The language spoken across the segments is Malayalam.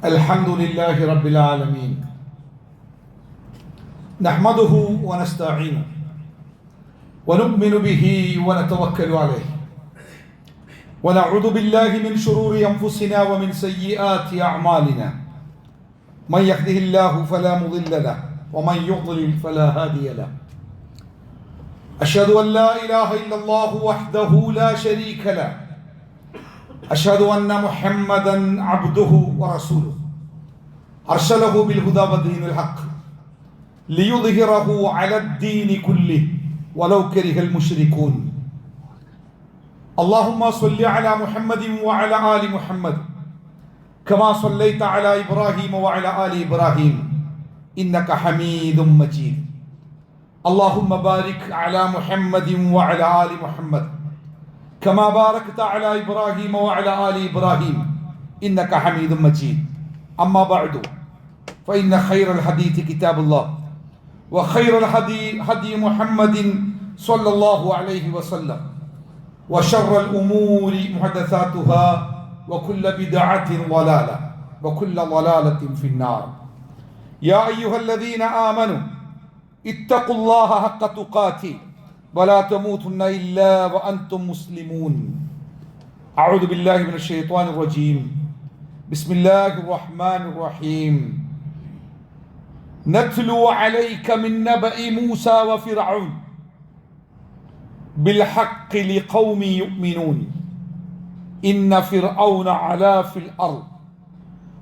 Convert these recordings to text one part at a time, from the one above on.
الحمد لله رب العالمين نحمده ونستعينه ونؤمن به ونتوكل عليه ونعوذ بالله من شرور أنفسنا ومن سيئات أعمالنا من يهده الله فلا مضل له ومن يضلل فلا هادي له أشهد أن لا إله إلا الله وحده لا شريك له أشهد أن محمدا عبده ورسوله أرسله بالهدى ودين الحق ليظهره على الدين كله ولو كره المشركون اللهم صل على محمد وعلى آل محمد كما صليت على إبراهيم وعلى آل إبراهيم إنك حميد مجيد اللهم بارك على محمد وعلى آل محمد كما باركت على إبراهيم وعلى آل إبراهيم إنك حميد مجيد أما بعد فإن خير الحديث كتاب الله وخير الهدي هدي محمد صلى الله عليه وسلم وشر الأمور محدثاتها وكل بدعة ضلالة وكل ضلالة في النار يا أيها الذين آمنوا اتقوا الله حق تقاته ولا تموتن إلا وأنتم مسلمون أعوذ بالله من الشيطان الرجيم بسم الله الرحمن الرحيم نتلو عليك من نبأ موسى وفرعون بالحق لقوم يؤمنون إن فرعون علا في الأرض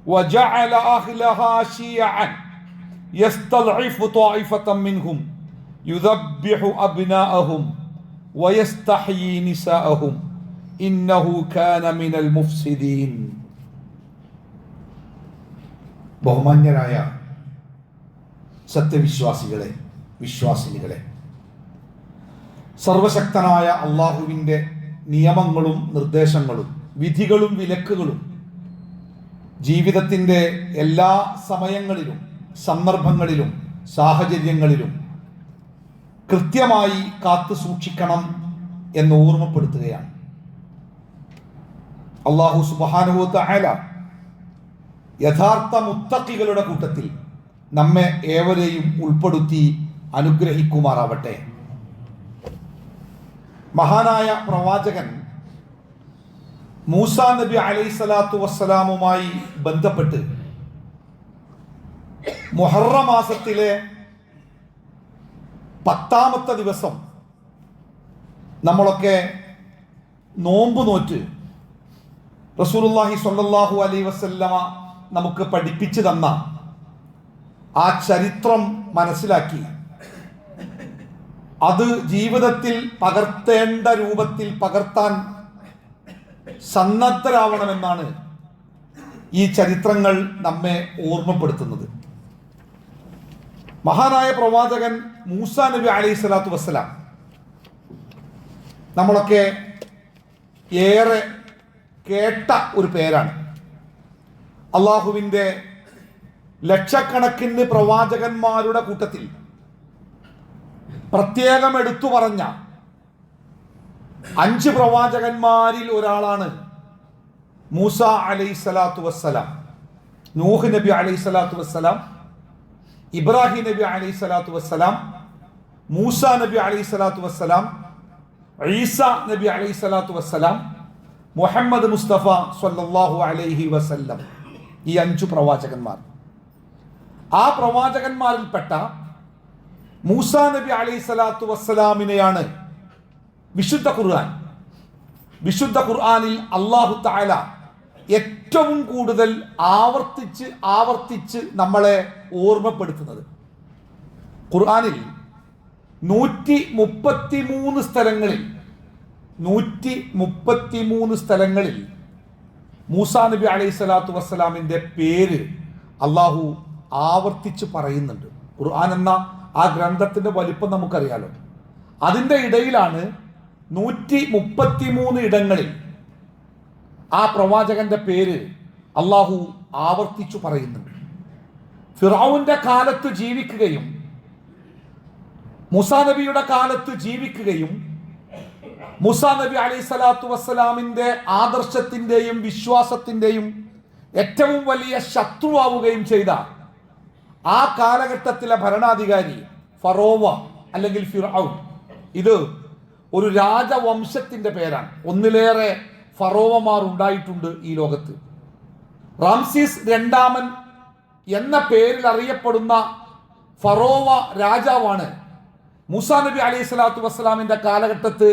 وجعل أهلها شيعا يستضعف طائفة منهم يذبح أبناءهم ويستحيي نساءهم إنه كان من المفسدين ബഹുമാന്യരായ സത്യവിശ്വാസികളെ വിശ്വാസിനികളെ സർവശക്തനായ അള്ളാഹുവിൻ്റെ നിയമങ്ങളും നിർദ്ദേശങ്ങളും വിധികളും വിലക്കുകളും ജീവിതത്തിൻ്റെ എല്ലാ സമയങ്ങളിലും സന്ദർഭങ്ങളിലും സാഹചര്യങ്ങളിലും കൃത്യമായി കാത്തു സൂക്ഷിക്കണം എന്ന് ഓർമ്മപ്പെടുത്തുകയാണ്. അല്ലാഹു സുബ്ഹാനഹു വ തആല യഥാർത്ഥ മുത്തഖികളുടെ കൂട്ടത്തിൽ നമ്മെ ഏവരെയും ഉൾപ്പെടുത്തി അനുഗ്രഹിക്കുമാറാവട്ടെ. മഹാനായ പ്രവാചകൻ മൂസാ നബി അലൈഹിസ്സലാത്തു വസ്സലാമുമായി ബന്ധപ്പെട്ട് മുഹറം മാസത്തിലെ 10ാമത്തെ ദിവസം നമ്മളൊക്കെ നോമ്പ് നോറ്റ് റസൂലുള്ളാഹി സ്വല്ലല്ലാഹു അലൈഹി വസല്ലമ നമുക്ക് പഠിപ്പിച്ചു തന്ന ആ ചരിത്രം മനസ്സിലാക്കി അത് ജീവിതത്തിൽ പകർത്തേണ്ട രൂപത്തിൽ പകർത്താൻ സന്നദ്ധരാവണമെന്നാണ് ഈ ചരിത്രങ്ങൾ നമ്മെ ഓർമ്മപ്പെടുത്തുന്നത്. മഹാനായ പ്രവാചകൻ മൂസാ നബി അലൈഹി സ്വലാത്തു വസ്സലാം നമ്മളൊക്കെ ഏറെ കേട്ട ഒരു പേരാണ്. അള്ളാഹുവിൻ്റെ ലക്ഷക്കണക്കിന് പ്രവാചകന്മാരുടെ കൂട്ടത്തിൽ പ്രത്യേകം എടുത്തു പറഞ്ഞ 5 പ്രവാചകന്മാരിൽ ഒരാളാണ് മൂസ അലൈഹി സ്വലാത്തു വസ്സലാം. നൂഹ് നബി അലൈഹി സ്വലാത്തു വസ്സലാം, ഇബ്രാഹിം നബി അലൈഹി സ്വലാത്തു വസ്സലാം, മൂസ നബി അലൈഹി സ്വലാത്തു വസ്സലാം, ഈസ നബി അലൈഹി സ്വലാത്തു വസ്സലാം, മുഹമ്മദ് മുസ്തഫ സ്വല്ലല്ലാഹു അലൈഹി വസല്ലം. ഈ 5 പ്രവാചകന്മാർ. ആ പ്രവാചകന്മാരിൽപ്പെട്ട മൂസ നബി അലൈഹി സ്വലാത്തു വസ്സലാമിനെയാണ് വിശുദ്ധ ഖുർആനിൽ അല്ലാഹു തആല ഏറ്റവും കൂടുതൽ ആവർത്തിച്ച് നമ്മളെ ഓർമ്മപ്പെടുത്തുന്നത്. ഖുർആനിൽ 133 സ്ഥലങ്ങളിൽ മൂസാ നബി അലൈഹി സ്വലാത്തു വസ്സലാമിൻ്റെ പേര് അള്ളാഹു ആവർത്തിച്ച് പറയുന്നുണ്ട്. ഖുർആൻ എന്ന ആ ഗ്രന്ഥത്തിൻ്റെ വലിപ്പം നമുക്കറിയാലോ. അതിൻ്റെ ഇടയിലാണ് 133 ഇടങ്ങളിൽ ആ പ്രവാചകന്റെ പേര് അള്ളാഹു ആവർത്തിച്ചു പറയുന്നുണ്ട്. ഫിറഔന്റെ കാലത്ത് ജീവിക്കുകയും മൂസാ നബിയുടെ കാലത്ത് ജീവിക്കുകയും മൂസാ നബി അലൈഹി സ്വലാത്തു വസ്സലാമിൻ്റെ ആദർശത്തിൻ്റെയും വിശ്വാസത്തിൻ്റെയും ഏറ്റവും വലിയ ശത്രുവാവുകയും ചെയ്ത ആ കാലഘട്ടത്തിലെ ഭരണാധികാരി ഫറോവ അല്ലെങ്കിൽ ഫിർഔൻ, ഇത് ഒരു രാജവംശത്തിന്റെ പേരാണ്. ഒന്നിലേറെ ഫറോവമാർ ഉണ്ടായിട്ടുണ്ട് ഈ ലോകത്ത്. റാംസീസ് രണ്ടാമൻ എന്ന പേരിൽ അറിയപ്പെടുന്ന ഫറോവ രാജാവാണ് മൂസാ നബി അലൈഹി സ്വലാത്തു വസ്സലാമിന്റെ കാലഘട്ടത്ത്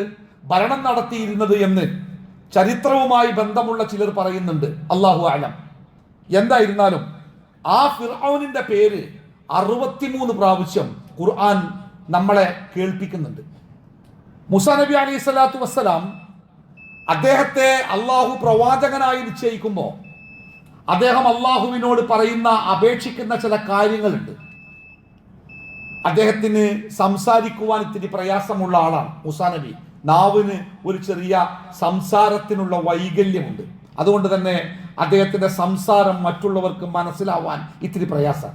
ഭരണം നടത്തിയിരുന്നത് എന്ന് ചരിത്രവുമായി ബന്ധമുള്ള ചിലർ പറയുന്നുണ്ട്. അല്ലാഹു അലം. എന്തായിരുന്നാലും ആ ഫിർഔനിന്റെ പേര് 63 പ്രാവശ്യം ഖുർആൻ നമ്മളെ കേൾപ്പിക്കുന്നുണ്ട്. മൂസാ നബി അലൈഹി സ്വലാത്തു വസ്സലാം അദ്ദേഹത്തെ അള്ളാഹു പ്രവാചകനായി നിശ്ചയിക്കുമ്പോൾ അദ്ദേഹം അള്ളാഹുവിനോട് പറയുന്ന, അപേക്ഷിക്കുന്ന ചില കാര്യങ്ങളുണ്ട്. അദ്ദേഹത്തിന് സംസാരിക്കുവാൻ ഇത്തിരി പ്രയാസമുള്ള ആളാണ് മൂസാ നബി. നാവിന് ഒരു ചെറിയ സംസാരത്തിനുള്ള വൈകല്യമുണ്ട്. അതുകൊണ്ട് തന്നെ അദ്ദേഹത്തിന്റെ സംസാരം മറ്റുള്ളവർക്ക് മനസ്സിലാവാൻ ഇത്തിരി പ്രയാസം.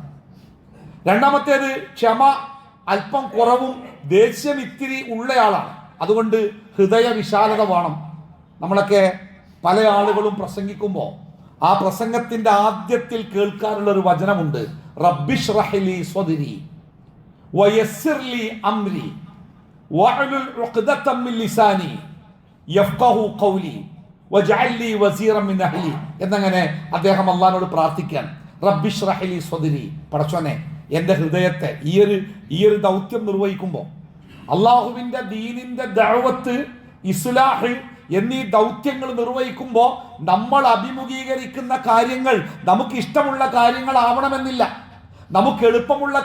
രണ്ടാമത്തേത്, ക്ഷമ അല്പം കുറവും ദേഷ്യം ഇത്തിരി ഉള്ളയാളാണ്. അതുകൊണ്ട് ഹൃദയ വിശാലത വേണം. നമ്മളൊക്കെ പല ആളുകളും പ്രസംഗിക്കുമ്പോൾ ആ പ്രസംഗത്തിന്റെ ആദ്യത്തിൽ കേൾക്കാനുള്ള ഒരു വചനമുണ്ട്, റബ്ബിശ്റഹ് ലി സ്വദ്രി വയസ്സിർ ലി അംരി വഹ്ലുൽ ഉഖ്ദതം മിൻ ലിസാനി യഫ്ഖഹു ഖൗലി വജ്അൽ ലി വസീറൻ മിൻ അഹ്ലി എന്നങ്ങനെ അദ്ദേഹം അല്ലാഹുവോട് പ്രാർത്ഥിക്കാൻ. റബ്ബിശ്റഹ് ലി സ്വദ്രി, പടച്ചോനെ എൻ്റെ ഹൃദയത്തെ ഈ ഒരു ദൗത്യം നിർവഹിക്കുമ്പോൾ, അള്ളാഹുവിന്റെ ദീനിന്റെ ദഅവത്ത്, ഇസ്ലാഹ് എന്നീ ദൗത്യങ്ങൾ നിർവഹിക്കുമ്പോൾ നമ്മൾ അഭിമുഖീകരിക്കുന്ന കാര്യങ്ങൾ നമുക്ക് ഇഷ്ടമുള്ള കാര്യങ്ങളാവണമെന്നില്ല, നമുക്ക് എളുപ്പമുള്ള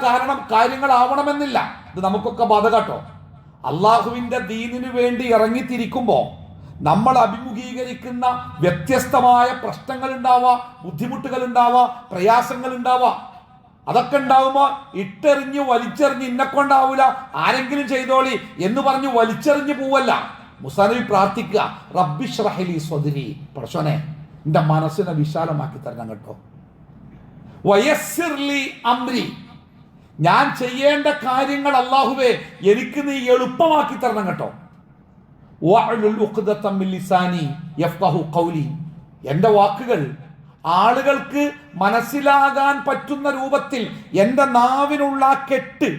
കാര്യങ്ങളാവണമെന്നില്ല. ഇത് നമുക്കൊക്കെ ബാധകട്ടോ. അള്ളാഹുവിന്റെ ദീനിനു വേണ്ടി ഇറങ്ങിത്തിരിക്കുമ്പോൾ നമ്മൾ അഭിമുഖീകരിക്കുന്ന വ്യത്യസ്തമായ പ്രശ്നങ്ങൾ ഉണ്ടാവാ, ബുദ്ധിമുട്ടുകൾ ഉണ്ടാവാ, പ്രയാസങ്ങൾ ഉണ്ടാവാ. അതൊക്കെ ഉണ്ടാവുമ്പോൾ ഇട്ടെറിഞ്ഞ് വലിച്ചെറിഞ്ഞ് ഇന്നെക്കൊണ്ടാവൂല, ആരെങ്കിലും ചെയ്തോളി എന്ന് പറഞ്ഞ് വലിച്ചെറിഞ്ഞ് പോവല്ല. മൂസാ നബി പ്രാർത്ഥിക്കുക, റബ്ബിശ്റഹ് ലി സ്വദ്രി, പടച്ചോനെ എൻ്റെ മനസ്സിനെ വിശാലമാക്കി തരണം കേട്ടോ. വയസ്സിർ ലി അംരി, ഞാൻ ചെയ്യേണ്ട കാര്യങ്ങൾ അല്ലാഹുവേ എനിക്ക് നീ എളുപ്പമാക്കി തരണം കേട്ടോ. വഹ്ലുൽ ഉഖ്ദതം മിൻ ലിസാനി യഫ്ഖഹു ഖൗലി, എൻ്റെ വാക്കുകൾ ആളുകൾക്ക് മനസ്സിലാകാൻ പറ്റുന്ന രൂപത്തിൽ എൻ്റെ നാവിനുള്ള കെട്ട്,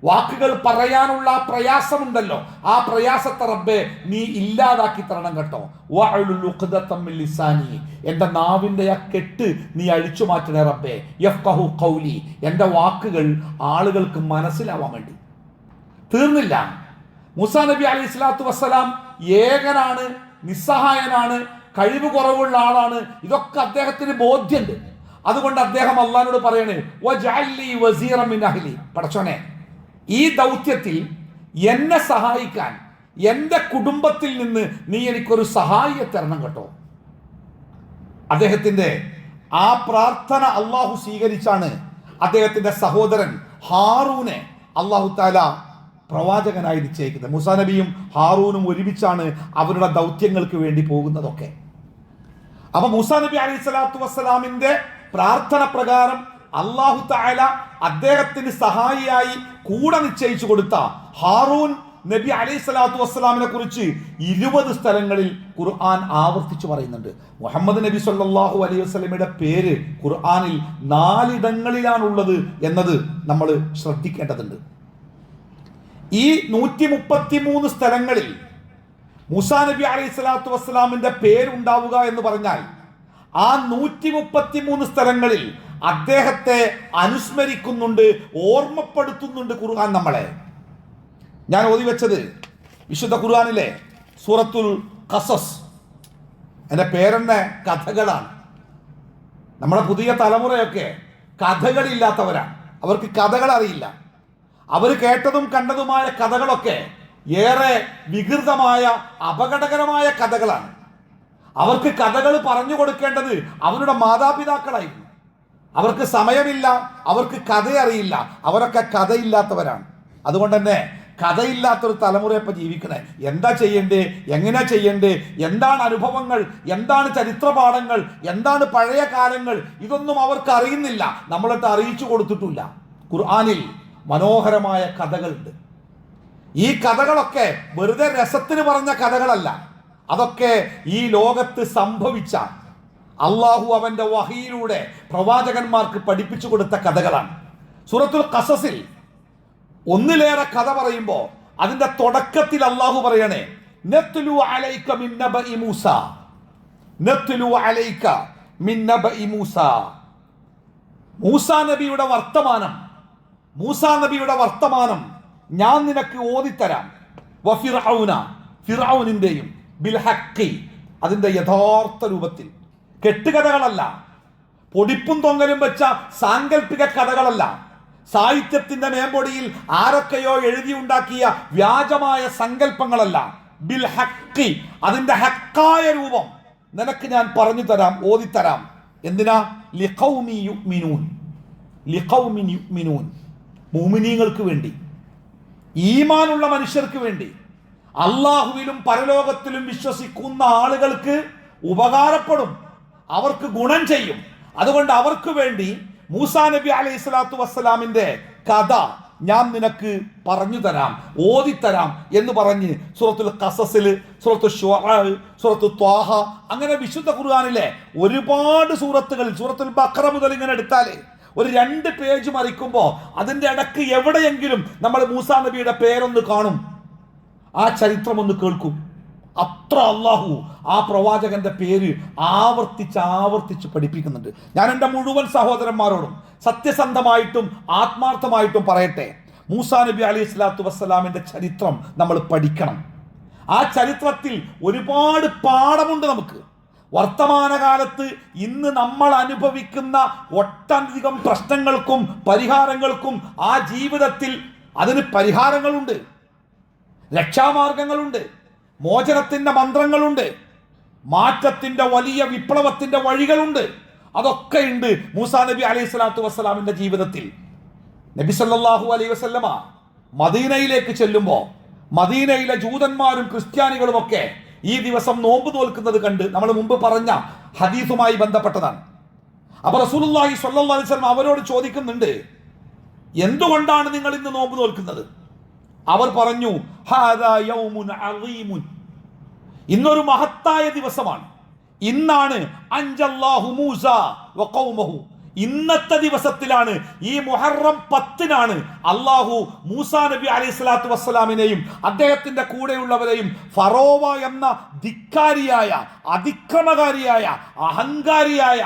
വാക്കുകൾ പറയാനുള്ള പ്രയാസമുണ്ടല്ലോ, ആ പ്രയാസത്തെ റബ്ബേ നീ ഇല്ലാതാക്കി തരണം കേട്ടോ. വഹ്ലുൽ ഉഖ്ദതം മിൻ ലിസാനി, എൻ്റെ നാവിൻ്റെ ആ കെട്ട് നീ അഴിച്ചു മാറ്റണേ റബ്ബേ. യഫ്ഖഹു ഖൗലി, എൻ്റെ വാക്കുകൾ ആളുകൾക്ക് മനസ്സിലാവാൻ വേണ്ടി. തീർന്നില്ല. മൂസാ നബി അലൈഹി സ്വലാത്തു വസ്സലാം ഏകനാണ്, നിസ്സഹായനാണ്, കഴിവ് കുറവുള്ള ആളാണ്. ഇതൊക്കെ അദ്ദേഹത്തിന് ബോധ്യമുണ്ട്. അതുകൊണ്ട് അദ്ദേഹം അള്ളാഹിനോട് പറയണേ, വജ്അൽ ലി വസീറൻ മിൻ അഹ്ലി, പടച്ചോനെ ഈ ദൗത്യത്തിൽ എന്നെ സഹായിക്കാൻ എൻ്റെ കുടുംബത്തിൽ നിന്ന് നീ എനിക്കൊരു സഹായിയെ തരണം കേട്ടോ. അദ്ദേഹത്തിന്റെ ആ പ്രാർത്ഥന അള്ളാഹു സ്വീകരിച്ചാണ് അദ്ദേഹത്തിന്റെ സഹോദരൻ ഹാറൂനെ അള്ളാഹു തആല പ്രവാചകനായി നിശ്ചയിക്കുന്നത്. മൂസാ നബിയും ഹാറൂനും ഒരുമിച്ചാണ് അവരുടെ ദൗത്യങ്ങൾക്ക് വേണ്ടി പോകുന്നതൊക്കെ. അപ്പൊ മൂസാ നബി അലൈഹി സ്വലാത്തു വസ്സലാമിന്റെ പ്രാർത്ഥന പ്രകാരം അല്ലാഹു തആല അദ്ദേഹത്തിന് സഹായിയായി കൂടെ നിശ്ചയിച്ചു കൊടുത്ത ഹാറൂൻ നബി അലൈഹി സ്വലാത്തു വസ്സലാമിനെ കുറിച്ച് 20 സ്ഥലങ്ങളിൽ ഖുർആൻ ആവർത്തിച്ചു പറയുന്നുണ്ട്. മുഹമ്മദ് നബി സല്ലല്ലാഹു അലൈഹി വസല്ലമയുടെ പേര് ഖുർആനിൽ 4 ഇടങ്ങളിലാണുള്ളത് എന്നത് നമ്മൾ ശ്രദ്ധിക്കേണ്ടതുണ്ട്. ഈ 133 സ്ഥലങ്ങളിൽ മൂസാ നബി അലൈഹി സ്വലാത്തു വസ്സലാമിന്റെ പേരുണ്ടാവുക എന്ന് പറഞ്ഞാൽ ആ 133 സ്ഥലങ്ങളിൽ അദ്ദേഹത്തെ അനുസ്മരിക്കുന്നുണ്ട്, ഓർമ്മപ്പെടുത്തുന്നുണ്ട് ഖുർആൻ നമ്മളെ. ഞാൻ ഓതി വെച്ചത് വിശുദ്ധ ഖുർആനിലെ സൂറത്തുൽ ഖസസ്, എൻ്റെ പേരെന്നെ കഥകളാണ്. നമ്മുടെ പുതിയ തലമുറയൊക്കെ കഥകളില്ലാത്തവരാണ്. അവർക്ക് കഥകൾ അറിയില്ല. അവർ കേട്ടതും കണ്ടതുമായ കഥകളൊക്കെ ഏറെ വികൃതമായ അപകടകരമായ കഥകളാണ്. അവർക്ക് കഥകൾ പറഞ്ഞു കൊടുക്കേണ്ടത് അവരുടെ മാതാപിതാക്കളായിരുന്നു. അവർക്ക് സമയമില്ല, അവർക്ക് കഥ അറിയില്ല, അവരൊക്കെ കഥയില്ലാത്തവരാണ്. അതുകൊണ്ട് തന്നെ കഥയില്ലാത്തൊരു തലമുറയെ ഇപ്പം ജീവിക്കണേ. എന്താ ചെയ്യണ്ടേ, എങ്ങനെ ചെയ്യണ്ടേ, എന്താണ് അനുഭവങ്ങൾ, എന്താണ് ചരിത്രപാഠങ്ങൾ, എന്താണ് പഴയ കാലങ്ങൾ, ഇതൊന്നും അവർക്ക് അറിയുന്നില്ല. നമ്മളിട്ട് അറിയിച്ചു കൊടുത്തിട്ടില്ല. ഖുർആനിൽ മനോഹരമായ കഥകളുണ്ട്. ഈ കഥകളൊക്കെ വെറുതെ രസത്തിന് പറഞ്ഞ കഥകളല്ല. അതൊക്കെ ഈ ലോകത്ത് സംഭവിച്ച, അള്ളാഹു അവന്റെ വഹിയിലൂടെ പ്രവാചകന്മാർക്ക് പഠിപ്പിച്ചു കൊടുത്ത കഥകളാണ്. സൂറത്തുൽ ഖസസിൽ ഒന്നിലേറെ കഥ പറയുമ്പോൾ അതിന്റെ തുടക്കത്തിൽ അള്ളാഹു പറയണേ, നത്ലു അലൈക മിൻ നബഇ മൂസ, നത്ലു അലൈക മിൻ നബഇ മൂസ. മൂസാ നബിയുടെ വർത്തമാനം, മൂസാ നബിയുടെ വർത്തമാനം ഞാൻ നിനക്ക് ഓതിത്തരാം. വഫിർഔന, ഫിർഔനിന്റെയും ബിൽ ഹഖി, അതിന്റെ യഥാർത്ഥ രൂപത്തിൽ. കെട്ടുകഥകളല്ല, പൊടിപ്പും തൊങ്ങലും വെച്ച സാങ്കല്പിക കഥകളല്ല, സാഹിത്യത്തിന്റെ മേമ്പൊടിയിൽ ആരൊക്കെയോ എഴുതിയുണ്ടാക്കിയ വ്യാജമായ സങ്കല്പങ്ങളല്ല. ബിൽ ഹഖി, അതിന്റെ ഹക്കായ രൂപം നിനക്ക് ഞാൻ പറഞ്ഞു തരാം, ഓതിത്തരാം. എന്തിനാ? ലിഖൗമി യുഅ്മിനൂൻ, ലിഖൗമിൻ യുഅ്മിനൂൻ, മുഅ്മിനീങ്ങൾക്ക് വേണ്ടി, ഈമാനുള്ള മനുഷ്യർക്ക് വേണ്ടി, അള്ളാഹുവിലും പരലോകത്തിലും വിശ്വസിക്കുന്ന ആളുകൾക്ക് ഉപകാരപ്പെടും, അവർക്ക് ഗുണം ചെയ്യും. അതുകൊണ്ട് അവർക്ക് വേണ്ടി മൂസാ നബി അലൈഹി സ്വലാത്തു വസ്സലാമിന്റെ കഥ ഞാൻ നിനക്ക് പറഞ്ഞു തരാം, ഓതിത്തരാം എന്ന് പറഞ്ഞ് സൂറത്തുൽ ഖസസിൽ, സൂറത്തുൽ ശുആ, സൂറത്തുൽ ത്വാഹ, അങ്ങനെ വിശുദ്ധ ഖുർആനിലെ ഒരുപാട് സൂറത്തുകളിൽ, സൂറത്തുൽ ബഖറ മുതൽ ഇങ്ങനെ എടുത്താലേ ഒരു 2 പേജ് മറിക്കുമ്പോൾ അതിന്റെ ഇടക്ക് എവിടെയെങ്കിലും നമ്മൾ മൂസാ നബിയുടെ പേരൊന്ന് കാണും, ആ ചരിത്രം ഒന്ന് കേൾക്കും. അത്ര അള്ളാഹു ആ പ്രവാചകന്റെ പേര് ആവർത്തിച്ച് പഠിപ്പിക്കുന്നുണ്ട്. ഞാൻ എൻ്റെ മുഴുവൻ സഹോദരന്മാരോടും സത്യസന്ധമായിട്ടും ആത്മാർത്ഥമായിട്ടും പറയട്ടെ, മൂസാ നബി അലൈഹി സ്വലാത്തു വസ്സലാമിന്റെ ചരിത്രം നമ്മൾ പഠിക്കണം. ആ ചരിത്രത്തിൽ ഒരുപാട് പാഠമുണ്ട് നമുക്ക്. വർത്തമാനകാലത്ത് ഇന്ന് നമ്മൾ അനുഭവിക്കുന്ന ഒട്ടധികം പ്രശ്നങ്ങൾക്കും പരിഹാരങ്ങൾക്കും ആ ജീവിതത്തിൽ അതിന് പരിഹാരങ്ങളുണ്ട്, രക്ഷാമാർഗങ്ങളുണ്ട്, മോചനത്തിന്റെ മന്ത്രങ്ങളുണ്ട്, മാറ്റത്തിന്റെ വലിയ വിപ്ലവത്തിന്റെ വഴികളുണ്ട്. അതൊക്കെ ഉണ്ട് മൂസാ നബി അലൈഹി സ്വലാത്തു വസ്സലാമിന്റെ ജീവിതത്തിൽ. നബി സല്ലല്ലാഹു അലൈഹി വസല്ലമ മദീനയിലേക്ക് ചെല്ലുമ്പോൾ മദീനയിലെ ജൂതന്മാരും ക്രിസ്ത്യാനികളും ഒക്കെ ഈ ദിവസം നോമ്പ് നോൽക്കുന്നത് കണ്ട്, നമ്മൾ മുമ്പ് പറഞ്ഞ ഹദീസുമായി ബന്ധപ്പെട്ടതാണ്. അപ്പൊ റസൂലുള്ളാഹി സ്വല്ലല്ലാഹു അലൈഹി വസല്ലം അവരോട് ചോദിക്കുന്നുണ്ട്, എന്തുകൊണ്ടാണ് നിങ്ങൾ ഇന്ന് നോമ്പ് നോൽക്കുന്നത്? അവർ പറഞ്ഞു, ഹാദാ യൗമുൻ അളീമുൻ, ഇന്നൊരു മഹത്തായ ദിവസമാണ്, ഇന്നാണ് അൻജല്ലാഹു മൂസ വഖൗമഹു, ഇന്നത്തെ ദിവസത്തിലാണ്, ഈ മുഹറം 10-നാണ് അള്ളാഹു മൂസാ നബി അലൈഹി സ്വലാത്തു വസ്സലാമിനെയും അദ്ദേഹത്തിന്റെ കൂടെയുള്ളവരെയും ഫറോവ എന്ന ധിക്കാരിയായ, അതിക്രമകാരിയായ, അഹങ്കാരിയായ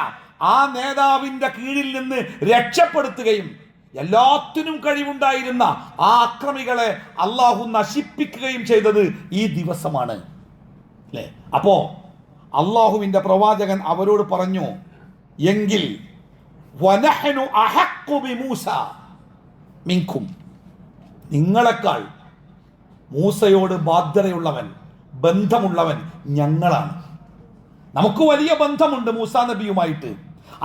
ആ നേതാവിന്റെ കീഴിൽ നിന്ന് രക്ഷപ്പെടുത്തുകയും എല്ലാത്തിനും കഴിവുണ്ടായിരുന്ന ആ അക്രമികളെ അള്ളാഹു നശിപ്പിക്കുകയും ചെയ്തത് ഈ ദിവസമാണ് അല്ലേ? അപ്പോ അള്ളാഹുവിന്റെ പ്രവാചകൻ അവരോട് പറഞ്ഞു, എങ്കിൽ വനഹ്നു അഹഖു ബിമൂസ മിൻകും, നിങ്ങളെക്കാൾ മൂസയോട് ബാധ്യതയുള്ളവൻ, ബന്ധമുള്ളവൻ ഞങ്ങളാണ്. നമുക്ക് വലിയ ബന്ധമുണ്ട് മൂസാ നബിയുമായിട്ട്.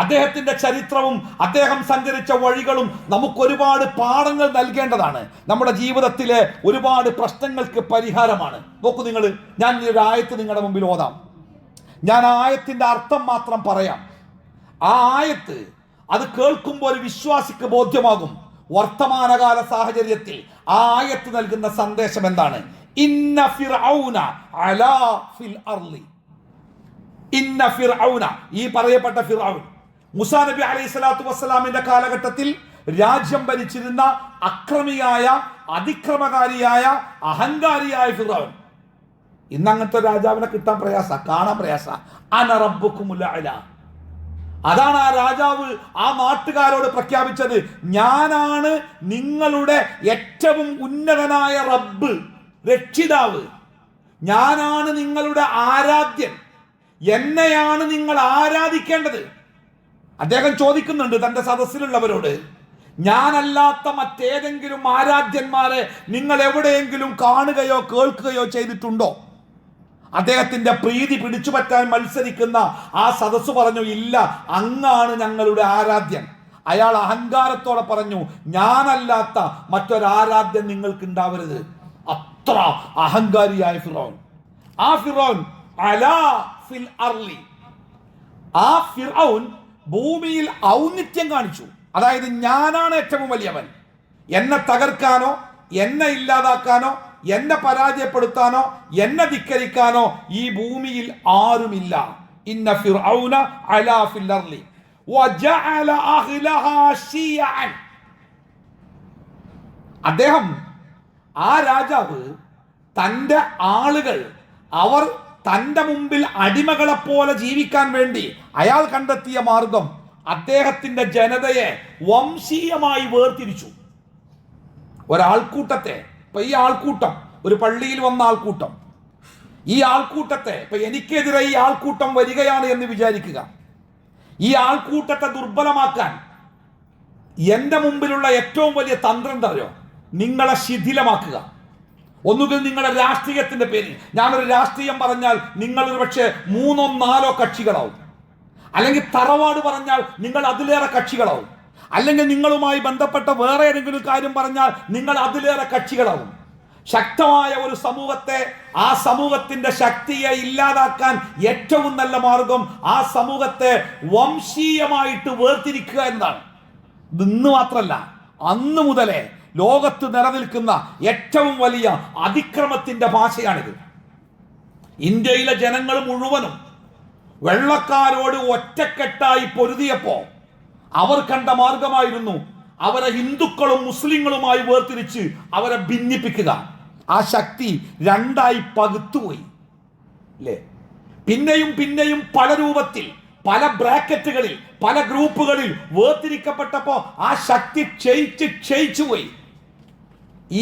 അദ്ദേഹത്തിന്റെ ചരിത്രവും അദ്ദേഹം സഞ്ചരിച്ച വഴികളും നമുക്ക് ഒരുപാട് പാഠങ്ങൾ നൽകേണ്ടതാണ്. നമ്മുടെ ജീവിതത്തിലെ ഒരുപാട് പ്രശ്നങ്ങൾക്ക് പരിഹാരമാണ്. നോക്കൂ നിങ്ങൾ, ഞാൻ ഈ ഒരു ആയത്ത് നിങ്ങളുടെ മുമ്പിൽ ഓതാം. ഞാൻ ആ ആയത്തിന്റെ അർത്ഥം മാത്രം പറയാം. ആ ആയത്ത് അത് കേൾക്കുമ്പോൾ ഒരു വിശ്വാസിക്ക് ബോധ്യമാകും വർത്തമാനകാല സാഹചര്യത്തിൽ ആ ആയത്ത് നൽകുന്ന സന്ദേശം എന്താണ്. ഇന്ന ഫിർഔന അലാ ഫിൽ അർളി, ഇന്ന ഫിർഔന, ഈ പറയപ്പെട്ട ഫിർഔൻ മൂസാ നബി അലൈഹി സ്വലാത്തു വസ്സലാമിന്റെ കാലഘട്ടത്തിൽ രാജ്യം ഭരിച്ചിരുന്ന അക്രമിയായ, അതിക്രമകാരിയായ, അഹങ്കാരിയായ ഫിർഔൻ. ഇന്ന് അങ്ങനത്തെ രാജാവിനെ കിട്ടാൻ പ്രയാസ, കാണാൻ പ്രയാസ. അന റബ്ബുക്കുമുൽ അഅല, അതാണ് ആ രാജാവ് ആ നാട്ടുകാരോട് പ്രഖ്യാപിച്ചത്, ഞാനാണ് നിങ്ങളുടെ ഏറ്റവും ഉന്നതനായ റബ്ബ്, രക്ഷിതാവ്, ഞാനാണ് നിങ്ങളുടെ ആരാധ്യൻ, എന്നെയാണ് നിങ്ങൾ ആരാധിക്കേണ്ടത്. അദ്ദേഹം ചോദിക്കുന്നുണ്ട് തന്റെ സദസ്സിലുള്ളവരോട്, ഞാനല്ലാത്ത മറ്റേതെങ്കിലും ആരാധ്യന്മാരെ നിങ്ങൾ എവിടെയെങ്കിലും കാണുകയോ കേൾക്കുകയോ ചെയ്തിട്ടുണ്ടോ? അദ്ദേഹത്തിന്റെ പ്രീതി പിടിച്ചുപറ്റാൻ മത്സരിക്കുന്ന ആ സദസ്സ് പറഞ്ഞു, ഇല്ല, അങ്ങാണ് ഞങ്ങളുടെ ആരാധ്യൻ. അയാൾ അഹങ്കാരത്തോടെ പറഞ്ഞു, ഞാനല്ലാത്ത മറ്റൊരാരാധ്യൻ നിങ്ങൾക്ക് ഉണ്ടാവരുത്. അത്ര അഹങ്കാരിയായ ഫിർഔൻ. ആ ഫിർഔൻ അലാ ഫിൽ അർളി, ആ ഫിർഔൻ ഭൂമിയിൽ ഔന്നിത്യം കാണിച്ചു. അതായത് ഞാനാണ് ഏറ്റവും വലിയവൻ, എന്നെ തകർക്കാനോ, എന്നെ ഇല്ലാതാക്കാനോ, എന്നെ പരാജയപ്പെടുത്താനോ, എന്നെ ധിക്കരിക്കാനോ ഈ ഭൂമിയിൽ ആരുമില്ല. ഇന്ന ഫിർഔന അലാ ഫിൽ അർളി വജഅല അഹ്ലഹാ ശിയഅൻ. അദ്ദേഹം, ആ രാജാവ്, തൻ്റെ ആളുകൾ അവർ തൻ്റെ മുമ്പിൽ അടിമകളെ പോലെ ജീവിക്കാൻ വേണ്ടി അയാൾ കണ്ടെത്തിയ മാർഗം അദ്ദേഹത്തിൻ്റെ ജനതയെ വംശീയമായി വേർതിരിച്ചു. ഒരാൾക്കൂട്ടത്തെ, ഇപ്പൊ ഈ ആൾക്കൂട്ടം, ഒരു പള്ളിയിൽ വന്ന ആൾക്കൂട്ടം, ഈ ആൾക്കൂട്ടത്തെ, ഇപ്പൊ എനിക്കെതിരെ ഈ ആൾക്കൂട്ടം വരികയാണ് എന്ന് വിചാരിക്കുക. ഈ ആൾക്കൂട്ടത്തെ ദുർബലമാക്കാൻ എൻ്റെ മുമ്പിലുള്ള ഏറ്റവും വലിയ തന്ത്രം എന്താ അറിയോ? നിങ്ങളെ ശിഥിലമാക്കുക. ഒന്നുകിൽ നിങ്ങളുടെ രാഷ്ട്രീയത്തിന്റെ പേരിൽ, ഞാനൊരു രാഷ്ട്രീയം പറഞ്ഞാൽ നിങ്ങൾ ഒരു പക്ഷേ 3 or 4 കക്ഷികളാവും, അല്ലെങ്കിൽ തറവാട് പറഞ്ഞാൽ നിങ്ങൾ അതിലേറെ കക്ഷികളാവും, അല്ലെങ്കിൽ നിങ്ങളുമായി ബന്ധപ്പെട്ട വേറെ ഏതെങ്കിലും കാര്യം പറഞ്ഞാൽ നിങ്ങൾ അതിലേറെ കക്ഷികളാവും. ശക്തമായ ഒരു സമൂഹത്തെ, ആ സമൂഹത്തിന്റെ ശക്തിയെ ഇല്ലാതാക്കാൻ ഏറ്റവും നല്ല മാർഗം ആ സമൂഹത്തെ വംശീയമായിട്ട് വേർതിരിക്കുക എന്നതാണ്. ഇന്ന് മാത്രമല്ല, അന്ന് മുതലേ ലോകത്ത് നിലനിൽക്കുന്ന ഏറ്റവും വലിയ അതിക്രമത്തിന്റെ ഭാഷയാണിത്. ഇന്ത്യയിലെ ജനങ്ങൾ മുഴുവനും വെള്ളക്കാരോട് ഒറ്റക്കെട്ടായി പൊരുതിയപ്പോ അവർ കണ്ട മാർഗമായിരുന്നു അവരെ ഹിന്ദുക്കളും മുസ്ലിങ്ങളുമായി വേർതിരിച്ച് അവരെ ഭിന്നിപ്പിക്കുക. ആ ശക്തി 2ആയി പകുത്തുപോയി അല്ലേ? പിന്നെയും പിന്നെയും പല രൂപത്തിൽ, പല ബ്രാക്കറ്റുകളിൽ, പല ഗ്രൂപ്പുകളിൽ വേർതിരിക്കപ്പെട്ടപ്പോ ആ ശക്തി ക്ഷയിച്ചുപോയി.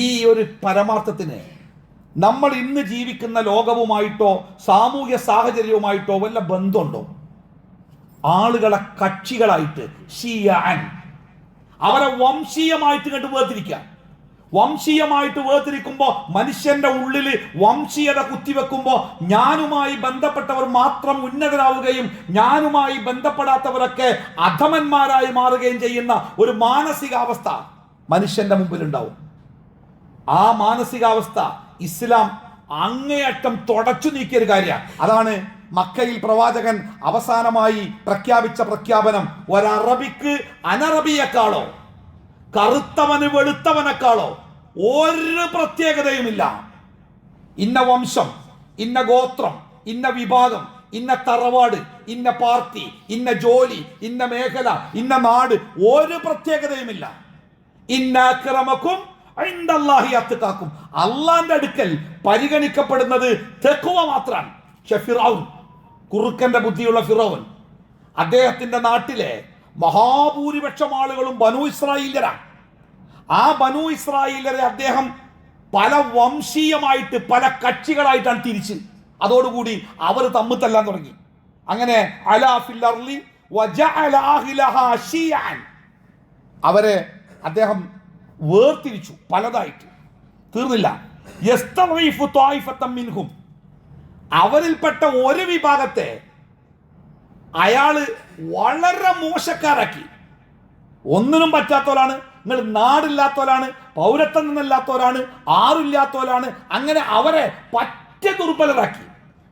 ഈ ഒരു പരമാർത്ഥത്തിന് നമ്മൾ ഇന്ന് ജീവിക്കുന്ന ലോകവുമായിട്ടോ സാമൂഹ്യ സാഹചര്യവുമായിട്ടോ വല്ല ബന്ധമുണ്ടോ? ആളുകളെ കക്ഷികളായിട്ട് ഷിയഅൻ, അവരെ വംശീയമായിട്ട് കണ്ട് വേർതിരിക്കുക. വംശീയമായിട്ട് വേർതിരിക്കുമ്പോൾ മനുഷ്യന്റെ ഉള്ളിൽ വംശീയത കുത്തിവെക്കുമ്പോൾ ഞാനുമായി ബന്ധപ്പെട്ടവർ മാത്രം ഉന്നതരാവുകയും ഞാനുമായി ബന്ധപ്പെടാത്തവരൊക്കെ അധമന്മാരായി മാറുകയും ചെയ്യുന്ന ഒരു മാനസികാവസ്ഥ മനുഷ്യന്റെ മുമ്പിലുണ്ടാവും. ആ മാനസികാവസ്ഥ ഇസ്ലാം അങ്ങേയറ്റം തുടച്ചു നീക്കിയൊരു കാര്യമാണ്. അതാണ് മക്കയിൽ പ്രവാചകൻ അവസാനമായി പ്രഖ്യാപിച്ച പ്രഖ്യാപനം: ഒരറബിക്ക് അനറബിയെക്കാളോ കറുത്തവന് വെളുത്തവനെക്കാളോ ഒരു പ്രത്യേകതയുമില്ല. ഇന്ന വംശം, ഇന്ന ഗോത്രം, ഇന്ന വിഭാഗം, ഇന്ന തറവാട്, ഇന്ന പാർട്ടി, ഇന്ന ജോലി, ഇന്ന മേഖല, ഇന്ന നാട്, ഒരു പ്രത്യേകതയുമില്ല. ഇന്ന അക്രമക്കും അത്തഖാക്കും, അള്ളാന്റെ അടുക്കൽ പരിഗണിക്കപ്പെടുന്നത് തഖ്വ മാത്രമാണ്. ഫിറഔൻ, കുറുക്കന്റെ ബുദ്ധിയുള്ള ഫിറഔൻ, അദ്ദേഹത്തിന്റെ നാട്ടിലെ മഹാഭൂരിപക്ഷം ആളുകളും ബനൂ ഇസ്രായേല്യരാണ്. ആ ബനൂ ഇസ്രായേല്യരെ അദ്ദേഹം പല വംശീയമായിട്ട്, പല കക്ഷികളായിട്ടാണ് തിരിച്ച്. അതോടുകൂടി അവർ തമ്മിൽ തല്ലാൻ തുടങ്ങി. അങ്ങനെ അലാ ഫിൽ അർളി വജഅല അഹ്ലഹാ ശിയഅൻ, അവരെ അദ്ദേഹം വേർതിരിച്ചു പലതായിട്ട്. തീർന്നില്ല. യസ്തളീഫു ത്വായിഫത്തൻ മിൻഹും, അവരിൽപ്പെട്ട ഒരു വിഭാഗത്തെ അയാള് വളരെ മോശക്കാരാക്കി. ഒന്നിനും പറ്റാത്തവരാണ്, നിങ്ങൾ നാടില്ലാത്തവരാണ്, പൗരത്വം നിന്നില്ലാത്തവരാണ്, ആറില്ലാത്തവരാണ്, അങ്ങനെ അവരെ പറ്റ ദുർബലരാക്കി.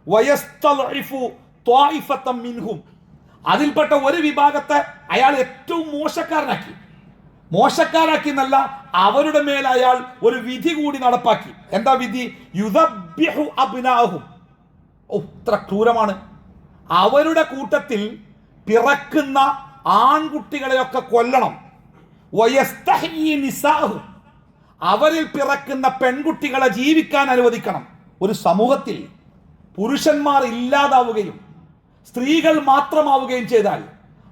വയസ്തളീഫു ത്വായിഫത്തൻ മിൻഹും, അതിൽപ്പെട്ട ഒരു വിഭാഗത്തെ അയാൾ ഏറ്റവും മോശക്കാരാക്കി എന്നല്ല, അവരുടെ മേൽ അയാൾ ഒരു വിധി കൂടി നടപ്പാക്കി. എന്താ വിധി? യുദബ്ബിഹു അബ്നാഹും. ഇത്ര ക്രൂരമാണ്. അവരുടെ കൂട്ടത്തിൽ പിറക്കുന്ന ആൺകുട്ടികളെയൊക്കെ കൊല്ലണം. വയസ്തഹ്യി നിസാഹും, അവരിൽ പിറക്കുന്ന പെൺകുട്ടികളെ ജീവിക്കാൻ അനുവദിക്കണം. ഒരു സമൂഹത്തിൽ പുരുഷന്മാർ ഇല്ലാതാവുകയും സ്ത്രീകൾ മാത്രമാവുകയും ചെയ്താൽ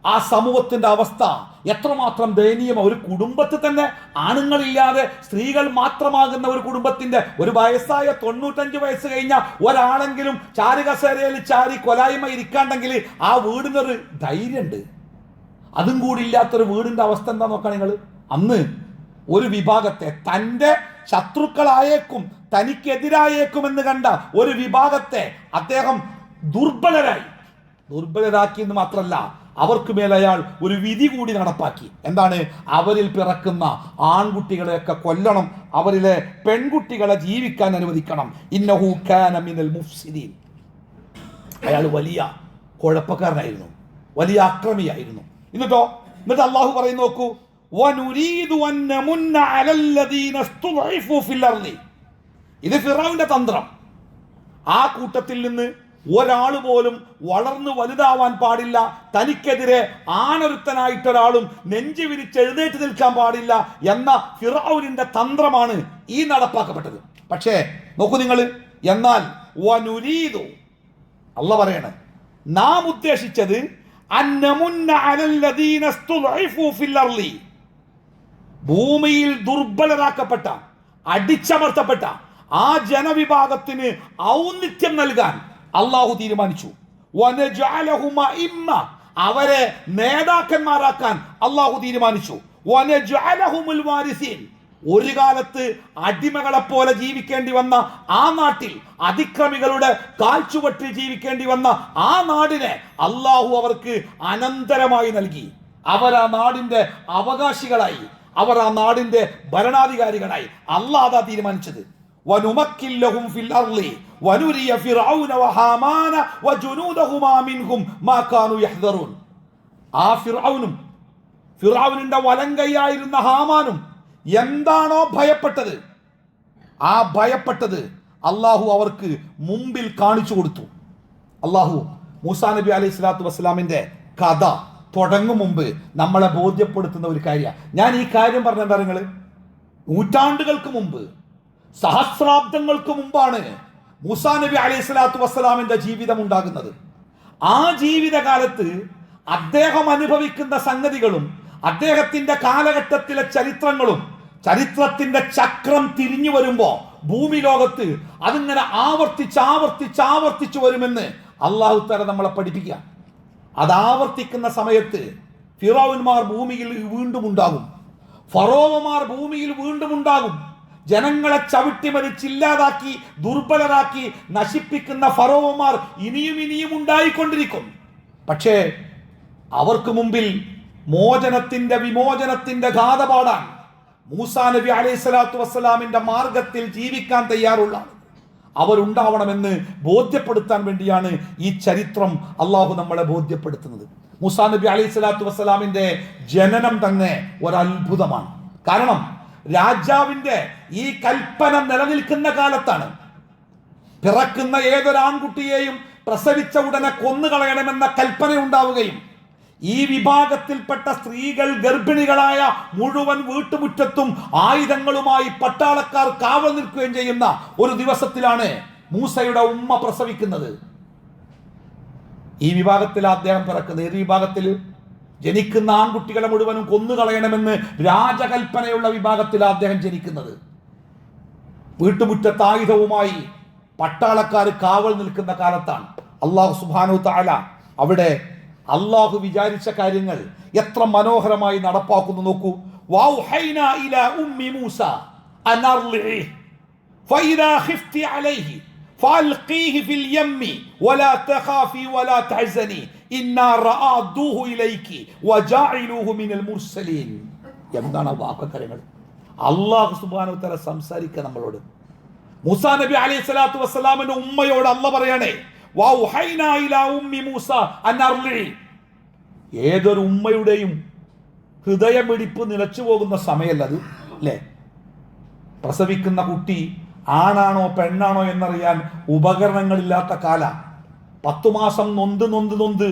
ആ സമൂഹത്തിന്റെ അവസ്ഥ എത്രമാത്രം ദയനീയമാണ്. ഒരു കുടുംബത്തിൽ തന്നെ ആണുങ്ങളില്ലാതെ സ്ത്രീകൾ മാത്രമാകുന്ന ഒരു കുടുംബത്തിന്റെ, ഒരു വയസ്സായ 95 വയസ്സ് കഴിഞ്ഞ ഒരാളെങ്കിലും ചാരുകസേരയിൽ ചാരി കൊലായ്മ ഇരിക്കാണ്ടെങ്കിൽ ആ വീടിനൊരു ധൈര്യമുണ്ട്. അതും കൂടി ഇല്ലാത്തൊരു വീടിന്റെ അവസ്ഥ എന്താ നോക്കാം നിങ്ങൾ. അന്ന് ഒരു വിഭാഗത്തെ തൻ്റെ ശത്രുക്കളായേക്കും തനിക്കെതിരായേക്കും എന്ന് കണ്ട ഒരു വിഭാഗത്തെ അദ്ദേഹം ദുർബലരാക്കി എന്ന് മാത്രമല്ല, അവർക്ക് മേൽ അയാൾ ഒരു വിധി കൂടി നടപ്പാക്കി. എന്താണ്? അവരിൽ പിറക്കുന്ന ആൺകുട്ടികളെയൊക്കെ കൊല്ലണം, അവരിലെ പെൺകുട്ടികളെ ജീവിക്കാൻ അനുവദിക്കണം. ഇന്നഹു കാന മിനൽ മുഫ്സിദീൻ, അയാൾ വലിയ കുഴപ്പക്കാരനായിരുന്നു, വലിയ അക്രമിയായിരുന്നു. എന്നിട്ട് അള്ളാഹു പറയുന്നു, നോക്കൂ, വനുരീദു അൻ നമുന്ന അലല്ലദീന ഇസ്തുദ്ഇഫു ഫിൽ അർളി. ഇത് ഫിറഔന്റെ തന്ത്രം. ആ കൂട്ടത്തിൽ നിന്ന് ഒരാൾ പോലും വളർന്നു വലുതാവാൻ പാടില്ല, തനിക്കെതിരെ ആണൊരുത്തനായിട്ടൊരാളും നെഞ്ചു വിരിച്ച് എഴുന്നേറ്റ് നിൽക്കാൻ പാടില്ല എന്ന ഫിറഔനിന്റെ തന്ത്രമാണ് ഈ നടപ്പാക്കപ്പെട്ടത്. പക്ഷേ നോക്കൂ നിങ്ങൾ, എന്നാൽ വനുരീദു അല്ല പറയണേ, നാം ഉദ്ദേശിച്ചത് അന്നമുന്ന അലല്ലദീന സ്തുദ്ഇഫു ഫിൽ അർളി, ഭൂമിയിൽ ദുർബലരാക്കപ്പെട്ട അടിച്ചമർത്തപ്പെട്ട ആ ജനവിഭാഗത്തിന് ഔന്നിത്യം നൽകാൻ അള്ളാഹു തീരുമാനിച്ചു. വനജഅലഹും അഇമ്മ, അവരെ നേതാക്കന്മാരാക്കാൻ അള്ളാഹു തീരുമാനിച്ചു. വനജഅലഹുമുൽ വാരിസീൻ, ഒരു കാലത്ത് അടിമകളെ പോലെ ജീവിക്കേണ്ടി വന്ന ആ നാട്ടിൽ, അതിക്രമികളുടെ കാൽച്ചുവട്ടിൽ ജീവിക്കേണ്ടി വന്ന ആ നാടിനെ അള്ളാഹു അവർക്ക് അനന്തരമായി നൽകി. അവർ ആ നാടിന്റെ അവകാശികളായി, അവർ ആ നാടിന്റെ ഭരണാധികാരികളായി. അള്ളാഹ് അതാ തീരുമാനിച്ചത്. വനുമക്കിൽ ലഹും ഫിൽ അർളി വനുരിയ ഫിർഔന വഹാമാന വജുനൂദഹുമാ മിൻഹും മാ കാനൂ യഹ്ദറൂൻ. ആ ഫിർഔനിന്റെ വലങ്കൈയായിരുന്ന ഹാമാനും എന്താണോ ഭയപ്പെട്ടത്, ആ ഭയപ്പെട്ടത് അള്ളാഹു അവർക്ക് മുമ്പിൽ കാണിച്ചു കൊടുത്തു. അള്ളാഹു മൂസാ നബി അലൈഹി സ്വലാത്തു വസ്സലാമിന്റെ കഥ തുടങ്ങും മുമ്പ് നമ്മളെ ബോധ്യപ്പെടുത്തുന്ന ഒരു കാര്യമാണ്. ഞാൻ ഈ കാര്യം പറഞ്ഞെന്താ, നിങ്ങൾ നൂറ്റാണ്ടുകൾക്ക് മുമ്പ്, സഹസ്രാബ്ദങ്ങൾക്ക് മുമ്പാണ് മൂസാ നബി അലൈഹി സ്വലാത്തു വസ്സലാമിന്റെ ജീവിതം ഉണ്ടാകുന്നത്. ആ ജീവിതകാലത്ത് അദ്ദേഹം അനുഭവിക്കുന്ന സംഗതികളും അദ്ദേഹത്തിന്റെ കാലഘട്ടത്തിലെ ചരിത്രങ്ങളും, ചരിത്രത്തിന്റെ ചക്രം തിരിഞ്ഞു വരുമ്പോ ഭൂമി ലോകത്ത് അതിങ്ങനെ ആവർത്തിച്ച് വരുമെന്ന് അള്ളാഹു തആല നമ്മളെ പഠിപ്പിക്കുക. അത് ആവർത്തിക്കുന്ന സമയത്ത് ഫിറഔൻമാർ ഭൂമിയിൽ വീണ്ടും ഉണ്ടാകും, ഫറോവമാർ ഭൂമിയിൽ വീണ്ടും ഉണ്ടാകും. ജനങ്ങളെ ചവിട്ടിമരിച്ചില്ലാതാക്കി ദുർബലരാക്കി നശിപ്പിക്കുന്ന ഫറോവമാർ ഇനിയും ഉണ്ടായിക്കൊണ്ടിരിക്കും. പക്ഷേ അവർക്ക് മുമ്പിൽ വിമോചനത്തിന്റെ ഗാഥ പാടാൻ മൂസാ നബി അലൈഹി സ്വലാത്തു വസ്സലാമിന്റെ മാർഗത്തിൽ ജീവിക്കാൻ തയ്യാറുള്ള അവരുണ്ടാവണമെന്ന് ബോധ്യപ്പെടുത്താൻ വേണ്ടിയാണ് ഈ ചരിത്രം അള്ളാഹു നമ്മളെ ബോധ്യപ്പെടുത്തുന്നത്. മൂസാ നബി അലൈഹി സ്വലാത്തു വസ്സലാമിന്റെ ജനനം തന്നെ ഒരത്ഭുതമാണ്. കാരണം രാജാവിന്റെ ഈ കൽപ്പന നിലനിൽക്കുന്ന കാലത്താണ്. പിറക്കുന്ന ഏതൊരു ആൺകുട്ടിയെയും പ്രസവിച്ച ഉടനെ കൊന്നുകളയണമെന്ന കൽപ്പന ഉണ്ടാവുകയും ഈ വിഭാഗത്തിൽപ്പെട്ട സ്ത്രീകൾ ഗർഭിണികളായ മുഴുവൻ വീട്ടുമുറ്റത്തും ആയുധങ്ങളുമായി പട്ടാളക്കാർ കാവൽ നിൽക്കുകയും ചെയ്യുന്ന ഒരു ദിവസത്തിലാണ് മൂസയുടെ ഉമ്മ പ്രസവിക്കുന്നത്. ഈ വിഭാഗത്തിൽ അദ്ദേഹം പിറക്കുന്നത്. ഏത് വിഭാഗത്തിൽ? ജനിക്കുന്ന ആൺകുട്ടികളെ മുഴുവനും കൊന്നുകളയണമെന്ന് രാജകൽപ്പനയുള്ള വിഭാഗത്തിൽ അദ്ദേഹം ജനിക്കുന്നത്. വീട്ടുമുറ്റത്ത് ആയുധവുമായി പട്ടാളക്കാർ കാവൽ നിൽക്കുന്ന കാലത്താണ്. അല്ലാഹു സുബ്ഹാനഹു തആല അവിടെ അള്ളാഹു വിചാരിച്ച കാര്യങ്ങൾ എത്ര മനോഹരമായി നടപ്പാക്കുന്നു നോക്കൂ. വൗഹൈനാ ഇലാ ഉമ്മി മൂസ അൻ അർളിഇ ഫഇദാ ഖിഫ്തി അലൈഹി ഫഅൽഖീഹി ഫിൽ യമ്മി വലാ തഖാഫി വലാ തഹ്സനി ഇന്നാ റഅദൂഹു ഇലൈകി വജഅലൂഹു മിനൽ മുർസലീൻ. എന്താണ് വാക്കുകൾ? അല്ലാഹു സുബ്ഹാനഹു വ തആല സംസാരിക്കുക നമ്മളോട്. മൂസാ നബി അലൈഹി സ്വലാത്തു വസ്സലാമിന്റെ ഉമ്മയോട് അല്ലാഹ് പറയണേ, വൗഹൈനാ ഇലാ ഉമ്മി മൂസ അൻ അർളിഇ. ഏതൊരു ഉമ്മയുടെയും ഹൃദയമിടിപ്പ് നിലച്ചു പോകുന്ന സമയമല്ലത് അല്ലേ? പ്രസവിക്കുന്ന കുട്ടി ആണാണോ പെണ്ണാണോ എന്നറിയാൻ ഉപകരണങ്ങളില്ലാത്ത കാല. 10 മാസം നൊന്ത്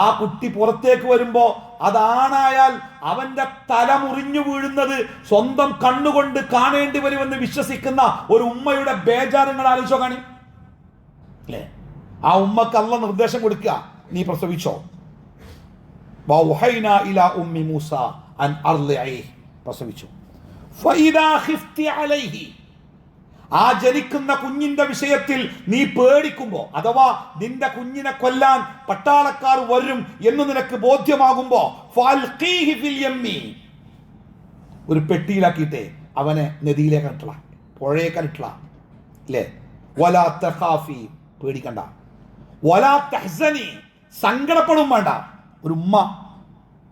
ആ കുട്ടി പുറത്തേക്ക് വരുമ്പോ അതാണായാൽ അവന്റെ തല മുറിഞ്ഞു വീഴുന്നത് സ്വന്തം കണ്ണുകൊണ്ട് കാണേണ്ടി വരുമെന്ന് വിശ്വസിക്കുന്ന ഒരു ഉമ്മയുടെ ബേജാറുകൾ ആലോചിച്ചോ കാണി അല്ലേ? ആ ഉമ്മക്ക് അല്ലാഹ് നിർദ്ദേശം കൊടുക്കുക, നീ പ്രസവിച്ചോ. വൗഹൈനാ ഇലാ ഉമ്മി മൂസ അൻ അർളിഇ, പ്രസവിച്ചു. ഫഇദാ ഖിഫ്തി അലൈഹി, ആ ജനിക്കുന്ന കുഞ്ഞിന്റെ വിഷയത്തിൽ നീ പേടിക്കുമ്പോ, അഥവാ നിന്റെ കുഞ്ഞിനെ കൊല്ലാൻ പട്ടാളക്കാർ വരും എന്ന് നിനക്ക് ബോധ്യമാകുമ്പോ, ഫഅൽഖീഹി ഫിൽ യമ്മി, ഒരു പെട്ടിയിലാക്കിയിട്ട് അവനെ നദിയിലേക്ക് ഇട്ടള, പുഴയേക്ക് ഇട്ടള അല്ലേ? വലാ തഖാഫി, പേടിക്കണ്ട. വലാ തഹ്സനി, സങ്കടപ്പെടും വേണ്ട. ഒരു ഉമ്മ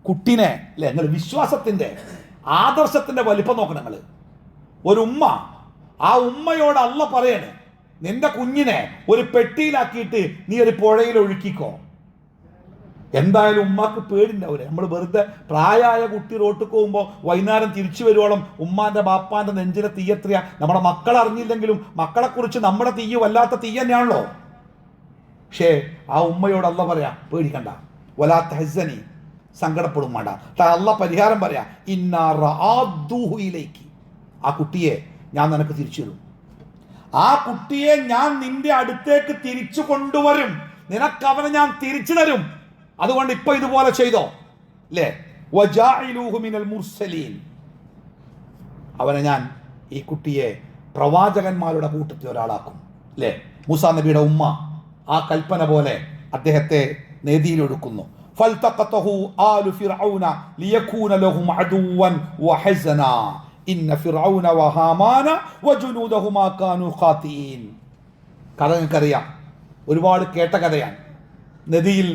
കുട്ടിനെ അല്ലെ, നിങ്ങൾ വിശ്വാസത്തിന്റെ ആദർശത്തിന്റെ വലിപ്പം നോക്കണം നിങ്ങൾ. ഒരു ഉമ്മ, ആ ഉമ്മയോട് അല്ലാഹ് പറയണേ, നിന്റെ കുഞ്ഞിനെ ഒരു പെട്ടിയിലാക്കിയിട്ട് നീ ഒരു പുഴയിൽ ഒഴുക്കിക്കോ. എന്തായാലും ഉമ്മാക്ക് പേടിണ്ടാവില്ലേ? നമ്മൾ വെറുതെ പ്രായമായ കുട്ടി റോട്ടിൽ പോകുമ്പോൾ വൈകുന്നേരം തിരിച്ചു വരുവോളം ഉമ്മാന്റെ ബാപ്പാന്റെ നെഞ്ചിലെ തീയത്രിയ. നമ്മുടെ മക്കൾ അറിഞ്ഞില്ലെങ്കിലും മക്കളെക്കുറിച്ച് നമ്മുടെ തീയ വല്ലാത്ത തീ തന്നെയാണല്ലോ. പക്ഷേ ആ ഉമ്മയോട് അല്ല പറയാ, പേടിക്കണ്ട, വലാ തഹ്സനി, സങ്കടപ്പെടും വേണ്ട. അല്ല പരിഹാരം പറയാ, ഇന്നാ റഅദ്ദൂഹു ഇലൈകി, ആ കുട്ടിയെ ഞാൻ നിനക്ക് തിരിച്ചു തരും, ആ കുട്ടിയെ ഞാൻ നിന്റെ അടുത്തേക്ക് തിരിച്ചു കൊണ്ടുവരും, നിനക്ക് അവനെ ഞാൻ തിരിച്ചു തരും. അതുകൊണ്ട് ഇപ്പൊ ഇതുപോലെ ചെയ്തോ അല്ലേ. വജാഇലൂഹു മിനൽ മുർസലീൻ, അവനെ ഞാൻ, ഈ കുട്ടിയെ പ്രവാചകന്മാരുടെ കൂട്ടത്തിൽ ഒരാളാക്കും അല്ലേ. മൂസാ നബിയുടെ ഉമ്മ ആ കൽപ്പന പോലെ അദ്ദേഹത്തെ നേതിയിലൊടുക്കുന്നു. ഫൽതഖതഹു ആലു ഫിർഔന ലിയകൂന ലഹും അദുവൻ വഹസനാ ഇന്ന ഫിർഔന വഹാമാന വജുനൂദഹുമാ കാനൂ ഖാതിഈൻ. കഥ നിങ്ങൾക്കറിയാം, ഒരുപാട് കേട്ട കഥയാണ്. നദിയിൽ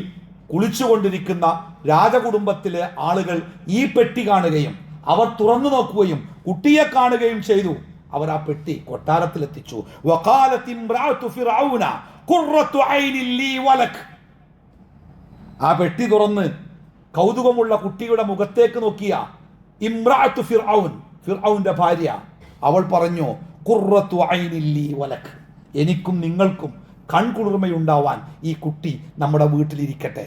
കുളിച്ചുകൊണ്ടിരിക്കുന്ന രാജകുടുംബത്തിലെ ആളുകൾ ഈ പെട്ടി കാണുകയും അവർ തുറന്നു നോക്കുകയും കുട്ടിയെ കാണുകയും ചെയ്തു. അവർ ആ പെട്ടി കൊട്ടാരത്തിലെത്തിച്ചു. വഖാലത്ത് ഇംറഅതു ഫിർഔന ഖുർറത്തു ഐനിൻ ലീ വലക്. ആ പെട്ടി തുറന്ന് കൗതുകമുള്ള കുട്ടിയുടെ മുഖത്തേക്ക് നോക്കിയ ഇംറഅതു ഫിർഔൻ, ഫിർഔന്റെ ഭാര്യ, അവൾ പറഞ്ഞു, ഖുർറത്തു ഐനിൻ ലീ വലക്, എനിക്കും നിങ്ങൾക്കും കൺകുളിർമയുണ്ടാവാൻ ഈ കുട്ടി നമ്മുടെ വീട്ടിലിരിക്കട്ടെ.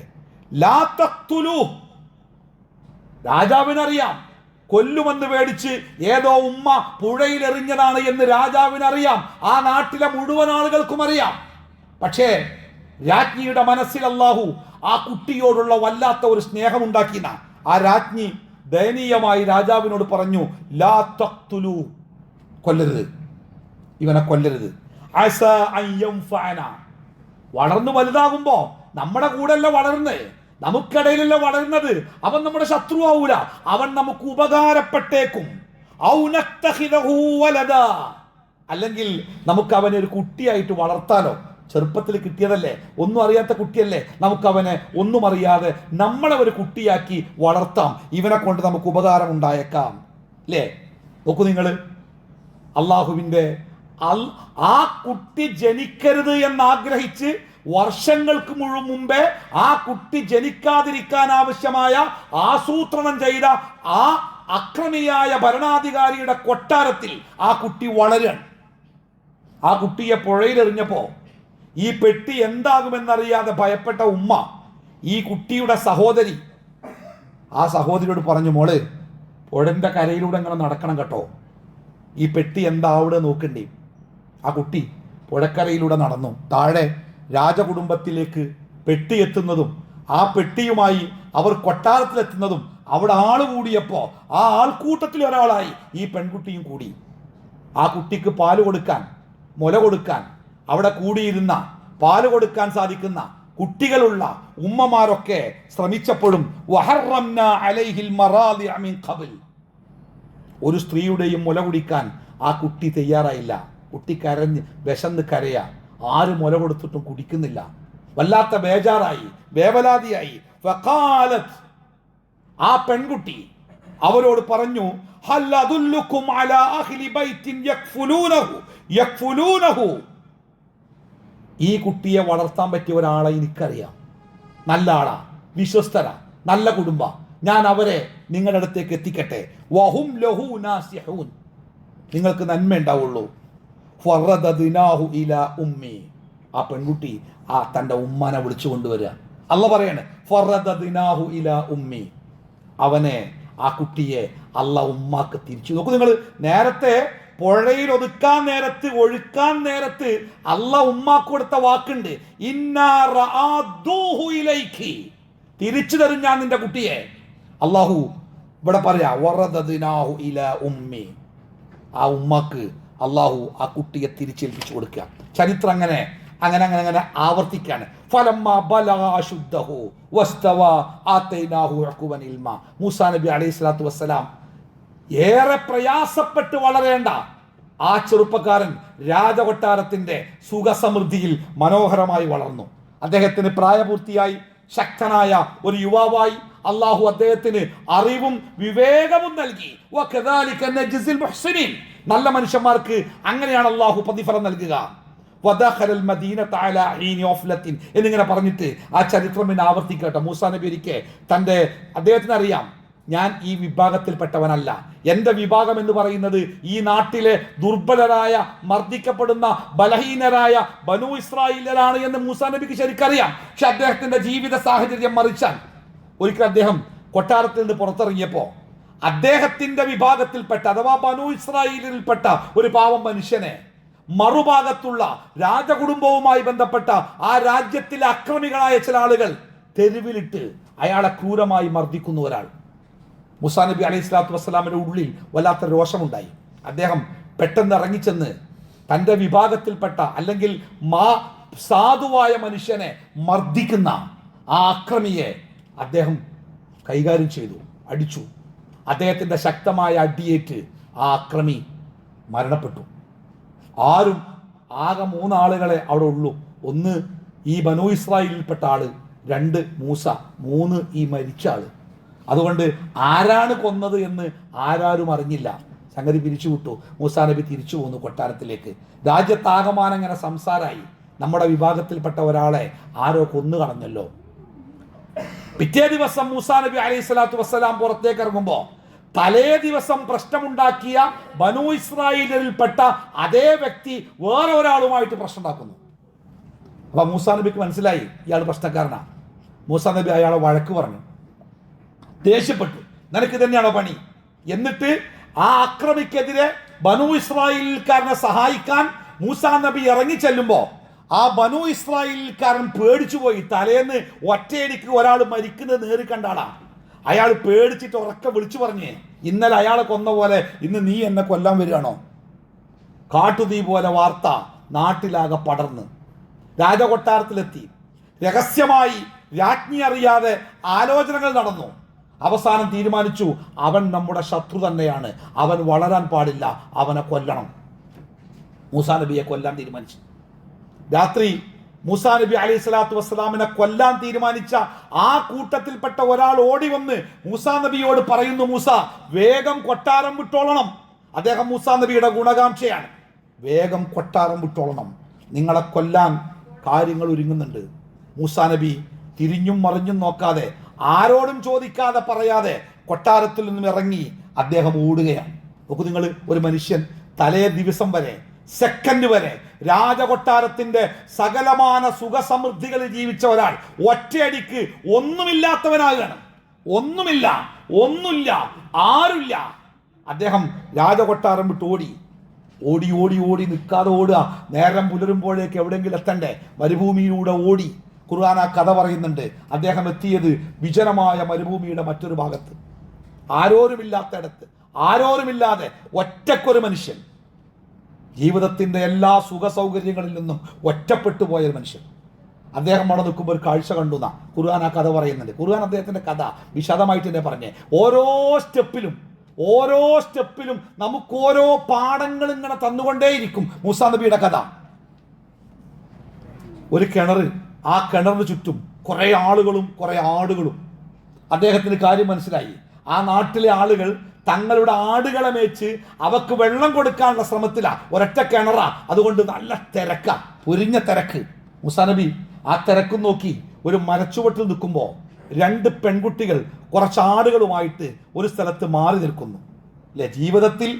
ലാ തഖ്തുലൂ, രാജാവിനറിയാം കൊല്ലുമെന്ന് പേടിച്ച് ഏതോ ഉമ്മ പുഴയിൽ എറിഞ്ഞതാണ് എന്ന് രാജാവിനറിയാം, ആ നാട്ടിലെ മുഴുവൻ ആളുകൾക്കും അറിയാം. പക്ഷേ രാജ്ഞിയുടെ മനസ്സിൽ അല്ലാഹു ആ കുട്ടിയോടുള്ള വല്ലാത്ത ഒരു സ്നേഹമുണ്ടാക്കിന ആ രാജ്ഞി ദയനീയമായി രാജാവിനോട് പറഞ്ഞു, ലാ തഖ്തുലൂ, കൊല്ലരുത്, ഇവനെ കൊല്ലരുത്. അസാ അൻ യൻഫഅന, വളർന്നു വലുതാകുമ്പോ നമ്മുടെ കൂടെയല്ല വളർന്നേ, നമുക്കിടയിലല്ല വളരുന്നത്, അവൻ നമ്മുടെ ശത്രു ആവൂല, അവൻ നമുക്ക് ഉപകാരപ്പെട്ടേക്കും. ഔ നത്തഖിദഹു വലദാ, അല്ലെങ്കിൽ നമുക്ക് അവനെ ഒരു കുട്ടിയായിട്ട് വളർത്താലോ, ചെറുപ്പത്തിൽ കിട്ടിയതല്ലേ, ഒന്നും അറിയാത്ത കുട്ടിയല്ലേ, നമുക്കവനെ ഒന്നും അറിയാതെ നമ്മളെ ഒരു കുട്ടിയാക്കി വളർത്താം, ഇവനെ കൊണ്ട് നമുക്ക് ഉപകാരം ഉണ്ടായേക്കാം അല്ലേ. നോക്കൂ നിങ്ങൾ, അള്ളാഹുവിൻ്റെ ആ കുട്ടി ജനിക്കരുത് എന്നാഗ്രഹിച്ച് വർഷങ്ങൾക്ക് മുമ്പേ ആ കുട്ടി ജനിക്കാതിരിക്കാൻ ആവശ്യമായ ആസൂത്രണം ചെയ്ത ആ അക്രമിയായ ഭരണാധികാരിയുടെ കൊട്ടാരത്തിൽ ആ കുട്ടി വളരാൻ. ആ കുട്ടിയെ പുഴയിലെറിഞ്ഞപ്പോ ഈ പെട്ടി എന്താകുമെന്നറിയാതെ ഭയപ്പെട്ട ഉമ്മ ഈ കുട്ടിയുടെ സഹോദരി ആ സഹോദരിയോട് പറഞ്ഞു, മോള് പുഴന്റെ കരയിലൂടെ ഇങ്ങനെ നടക്കണം കേട്ടോ, ഈ പെട്ടി എന്താ അവിടെ നോക്കണ്ടേ. ആ കുട്ടി പുഴക്കരയിലൂടെ നടന്നു. താഴെ രാജകുടുംബത്തിലേക്ക് പെട്ടി എത്തുന്നതും ആ പെട്ടിയുമായി അവർ കൊട്ടാരത്തിലെത്തുന്നതും അവിടെ ആള് കൂടിയപ്പോ ആ ആൾക്കൂട്ടത്തിൽ ഒരാളായി ഈ പെൺകുട്ടിയും കൂടി. ആ കുട്ടിക്ക് പാല് കൊടുക്കാൻ, മുല കൊടുക്കാൻ അവിടെ കൂടിയിരുന്ന പാല് കൊടുക്കാൻ സാധിക്കുന്ന കുട്ടികളുള്ള ഉമ്മമാരൊക്കെ ശ്രമിച്ചപ്പോഴും ഒരു സ്ത്രീയുടെയും മുല കുടിക്കാൻ ആ കുട്ടി തയ്യാറായില്ല. കുട്ടി കരഞ്ഞ് വിശന്ന് കരയാ, ആര് മുല കൊടുത്തിട്ടും കുടിക്കുന്നില്ല. വല്ലാത്ത ബേജാറായി, വേവലാതിയായി. ഫഖാലത്ത്, ആ പെൺകുട്ടി അവരോട് പറഞ്ഞു, ഹൽ അദുല്ലുകും അലാ അഹ്ലി ബൈത്തിൻ യക്ഫുലൂനഹു, ഈ കുട്ടിയെ വളർത്താൻ പറ്റിയ ഒരാളെ എനിക്കറിയാം, നല്ല ആളാ, വിശ്വസ്തരാ, നല്ല കുടുംബ, ഞാൻ അവരെ നിങ്ങളുടെ അടുത്തേക്ക് എത്തിക്കട്ടെ. വഹും ലഹു നാസിഹൂൻ, നിങ്ങൾക്ക് നന്മ ഉണ്ടാവുള്ളൂ. ഫറദദ്നാഹു ഇലാ ഉമ്മി, ആ പെൺകുട്ടി ആ തൻ്റെ ഉമ്മാനെ വിളിച്ചു കൊണ്ടുവരിക. അല്ല പറയാണ്, ഫറദദ്നാഹു ഇലാ ഉമ്മി, അവനെ ആ കുട്ടിയെ അല്ല ഉമ്മാക്ക് തിരിച്ചു. നോക്കൂ നിങ്ങൾ, നേരത്തെ പുഴയിൽ ഒതുക്കാൻ നേരത്ത്, ഒഴുക്കാൻ നേരത്ത് അല്ല ഉമ്മാക്ക് കൊടുത്ത വാക്കുണ്ട്, ഇന്നാ റഅദ്ദൂഹു ഇലൈകി, തിരിച്ചു തരും ഞാൻ നിന്റെ കുട്ടിയെ. അല്ലാഹു ഇവിടെ പറയാ, വറദദ്നാഹു ഇലാ ഉമ്മി, ആ ഉമ്മാക്ക് അള്ളാഹു ആ കുട്ടിയെ തിരിച്ചേൽപ്പിച്ചു കൊടുക്കുക. ചരിത്രം അങ്ങനെ അങ്ങനെ അങ്ങനെ അങ്ങനെ ആവർത്തിക്കാണ്. മൂസാ നബി അലൈഹി സ്വലാത്തു വസ്സലാം ഏറെ പ്രയാസപ്പെട്ട് വളരേണ്ട ആ ചെറുപ്പക്കാരൻ രാജകൊട്ടാരത്തിന്റെ സുഖസമൃദ്ധിയിൽ മനോഹരമായി വളർന്നു. അദ്ദേഹത്തിന് പ്രായപൂർത്തിയായി ശക്തനായ ഒരു യുവാവായി അള്ളാഹു അദ്ദേഹത്തിന് അറിവും വിവേകവും നൽകി. നല്ല മനുഷ്യന്മാർക്ക് അങ്ങനെയാണ് അള്ളാഹു പ്രതിഫലം നൽകുക. എന്നിങ്ങനെ പറഞ്ഞിട്ട് ആ ചരിത്രം പിന്നെ ആവർത്തിക്കട്ടെ. മൂസാ നബി ഒരിക്കൽ അദ്ദേഹത്തിന് അറിയാം ഞാൻ ഈ വിഭാഗത്തിൽപ്പെട്ടവനല്ല. എൻ്റെ വിഭാഗം എന്ന് പറയുന്നത് ഈ നാട്ടിലെ ദുർബലരായ, മർദ്ദിക്കപ്പെടുന്ന, ബലഹീനരായ ബനൂ ഇസ്രായേലരാണ് എന്ന് മൂസാ നബിക്ക് ശരിക്കറിയാം. പക്ഷെ അദ്ദേഹത്തിന്റെ ജീവിത സാഹചര്യം മറിച്ചാൽ ഒരിക്കൽ അദ്ദേഹം കൊട്ടാരത്തിൽ നിന്ന് പുറത്തിറങ്ങിയപ്പോൾ അദ്ദേഹത്തിന്റെ വിഭാഗത്തിൽപ്പെട്ട അഥവാ ബനൂ ഇസ്രായേലിൽപ്പെട്ട ഒരു പാവം മനുഷ്യനെ മറുഭാഗത്തുള്ള രാജകുടുംബവുമായി ബന്ധപ്പെട്ട ആ രാജ്യത്തിലെ അക്രമികളായ ചില ആളുകൾ തെരുവിലിട്ട് അയാളെ ക്രൂരമായി മർദ്ദിക്കുന്ന ഒരാൾ. മൂസാ നബി അലൈഹി സ്വലാത്തു വസ്സലാമിന്റെ ഉള്ളിൽ വല്ലാത്ത രോഷമുണ്ടായി. അദ്ദേഹം പെട്ടെന്ന് ഇറങ്ങിച്ചെന്ന് തൻ്റെ വിഭാഗത്തിൽപ്പെട്ട അല്ലെങ്കിൽ സാധുവായ മനുഷ്യനെ മർദ്ദിക്കുന്ന ആ അക്രമിയെ അദ്ദേഹം കൈകാര്യം ചെയ്തു, അടിച്ചു. അദ്ദേഹത്തിൻ്റെ ശക്തമായ അടിയേറ്റ് ആ അക്രമി മരണപ്പെട്ടു. ആരും ആകെ 3 ആളുകളെ അവിടെ ഉള്ളൂ. ഒന്ന് ഈ ബനൂ ഇസ്രായേലിൽപ്പെട്ട ആള്, 2 മൂസ, 3 ഈ മരിച്ച ആള്. അതുകൊണ്ട് ആരാണ് കൊന്നത് എന്ന് ആരും അറിഞ്ഞില്ല. സംഗതി പിരിച്ചുവിട്ടു. മൂസാ നബി തിരിച്ചു പോന്നു കൊട്ടാരത്തിലേക്ക്. രാജ്യത്താകമാനം ഇങ്ങനെ സംസാരമായി, നമ്മുടെ വിഭാഗത്തിൽപ്പെട്ട ഒരാളെ ആരോ കൊന്നു കളഞ്ഞല്ലോ. പിറ്റേ ദിവസം മൂസാ നബി അലൈഹി സ്വലാത്തു വസ്സലാം പുറത്തേക്ക് ഇറങ്ങുമ്പോൾ തലേ ദിവസം പ്രശ്നമുണ്ടാക്കിയ ബനൂ ഇസ്രായേലിൽപ്പെട്ട അതേ വ്യക്തി വേറെ ഒരാളുമായിട്ട് പ്രശ്നം ഉണ്ടാക്കുന്നു. അപ്പൊ മൂസാ നബിക്ക് മനസ്സിലായി ഇയാൾ പ്രശ്നക്കാരനാണ്. മൂസാ നബി അയാളെ വഴക്ക് പറഞ്ഞു, ദേഷ്യപ്പെട്ടു, നിനക്ക് തന്നെയാണോ പണി? എന്നിട്ട് ആ അക്രമിക്കെതിരെ ബനൂ ഇസ്രായേൽക്കാരനെ സഹായിക്കാൻ മൂസാ നബി ഇറങ്ങി ചെല്ലുമ്പോ ആ ബനൂ ഇസ്രായേൽക്കാരൻ പേടിച്ചു പോയി. തലേന്ന് ഒറ്റയടിക്ക് ഒരാൾ മരിക്കുന്നത് നേരി കണ്ടാളാ. അയാൾ പേടിച്ചിട്ട് ഉറക്കെ വിളിച്ചു പറഞ്ഞേ, ഇന്നലെ അയാളെ കൊന്ന പോലെ ഇന്ന് നീ എന്നെ കൊല്ലാൻ വരികയാണോ? കാട്ടുതീ പോലെ വാർത്ത നാട്ടിലാകെ പടർന്ന് രാജകൊട്ടാരത്തിലെത്തി. രഹസ്യമായി രാജ്ഞി അറിയാതെ ആലോചനകൾ നടന്നു. അവസാനം തീരുമാനിച്ചു, അവൻ നമ്മുടെ ശത്രു തന്നെയാണ്, അവൻ വളരാൻ പാടില്ല, അവനെ കൊല്ലണം. മൂസാ നബിയെ കൊല്ലാൻ തീരുമാനിച്ചു. രാത്രി മൂസാ നബി അലൈഹി സ്വലാത്തു വസ്സലാമിനെ കൊല്ലാൻ തീരുമാനിച്ച ആ കൂട്ടത്തിൽപ്പെട്ട ഒരാൾ ഓടി വന്ന് മൂസാ നബിയോട് പറയുന്നു, മൂസ വേഗം കൊട്ടാരം വിട്ടോളണം. അദ്ദേഹം മൂസാ നബിയുടെ ഗുണകാംക്ഷയാണ്. വേഗം കൊട്ടാരം വിട്ടോളണം, നിങ്ങളെ കൊല്ലാൻ കാര്യങ്ങൾ ഒരുങ്ങുന്നുണ്ട്. മൂസാ നബി തിരിഞ്ഞും മറിഞ്ഞും നോക്കാതെ, ആരോടും ചോദിക്കാതെ പറയാതെ കൊട്ടാരത്തിൽ നിന്നും ഇറങ്ങി അദ്ദേഹം ഓടുകയാണ്. നോക്കൂ നിങ്ങൾ, ഒരു മനുഷ്യൻ തലേ ദിവസം വരെ, സെക്കൻഡ് വരെ രാജകൊട്ടാരത്തിന്റെ സകലമാന സുഖസമൃദ്ധികളിൽ ജീവിച്ച ഒരാൾ ഒറ്റയടിക്ക് ഒന്നുമില്ലാത്തവനാകുകയാണ്. ഒന്നുമില്ല, ആരുമില്ല. അദ്ദേഹം രാജകൊട്ടാരം വിട്ട് ഓടി ഓടി ഓടി ഓടി നിൽക്കാതെ ഓടുക. നേരം പുലരുമ്പോഴേക്ക് എവിടെയെങ്കിലും എത്തണ്ടേ, മരുഭൂമിയിലൂടെ ഓടി. ഖുർആൻ ആ കഥ പറയുന്നുണ്ട്. അദ്ദേഹം എത്തിയത് വിജനമായ മരുഭൂമിയുടെ മറ്റൊരു ഭാഗത്ത്, ആരോരുമില്ലാത്തയിടത്ത്, ആരോരുമില്ലാതെ ഒറ്റക്കൊരു മനുഷ്യൻ, ജീവിതത്തിൻ്റെ എല്ലാ സുഖ സൗകര്യങ്ങളിൽ നിന്നും ഒറ്റപ്പെട്ടു പോയൊരു മനുഷ്യൻ. അദ്ദേഹം അവിടെ നിൽക്കുമ്പോൾ ഒരു കാഴ്ച കണ്ടു എന്നാ ഖുർആൻ ആ കഥ പറയുന്നുണ്ട്. ഖുർആൻ അദ്ദേഹത്തിൻ്റെ കഥ വിശദമായിട്ട് തന്നെ പറഞ്ഞേ. ഓരോ സ്റ്റെപ്പിലും നമുക്ക് ഓരോ പാഠങ്ങൾ ഇങ്ങനെ തന്നുകൊണ്ടേയിരിക്കും. മൂസാ നബിയുടെ കഥ. ഒരു കിണർ, ആ കിണറിന് ചുറ്റും കുറേ ആളുകളും കുറേ ആടുകളും. അദ്ദേഹത്തിന് കാര്യം മനസ്സിലായി, ആ നാട്ടിലെ ആളുകൾ തങ്ങളുടെ ആടുകളെ മേച്ച് അവക്ക് വെള്ളം കൊടുക്കാനുള്ള ശ്രമത്തിലാണ്. ഒരൊറ്റ കിണറാ, അതുകൊണ്ട് നല്ല തിരക്കാ, പൊരിഞ്ഞ തിരക്ക്. മൂസാ നബി ആ തിരക്കും നോക്കി ഒരു മരച്ചുവട്ടിൽ നിൽക്കുമ്പോൾ 2 പെൺകുട്ടികൾ കുറച്ച് ആടുകളുമായിട്ട് ഒരു സ്ഥലത്ത് മാറി നിൽക്കുന്നു. അല്ലെ, ജീവിതത്തിൽ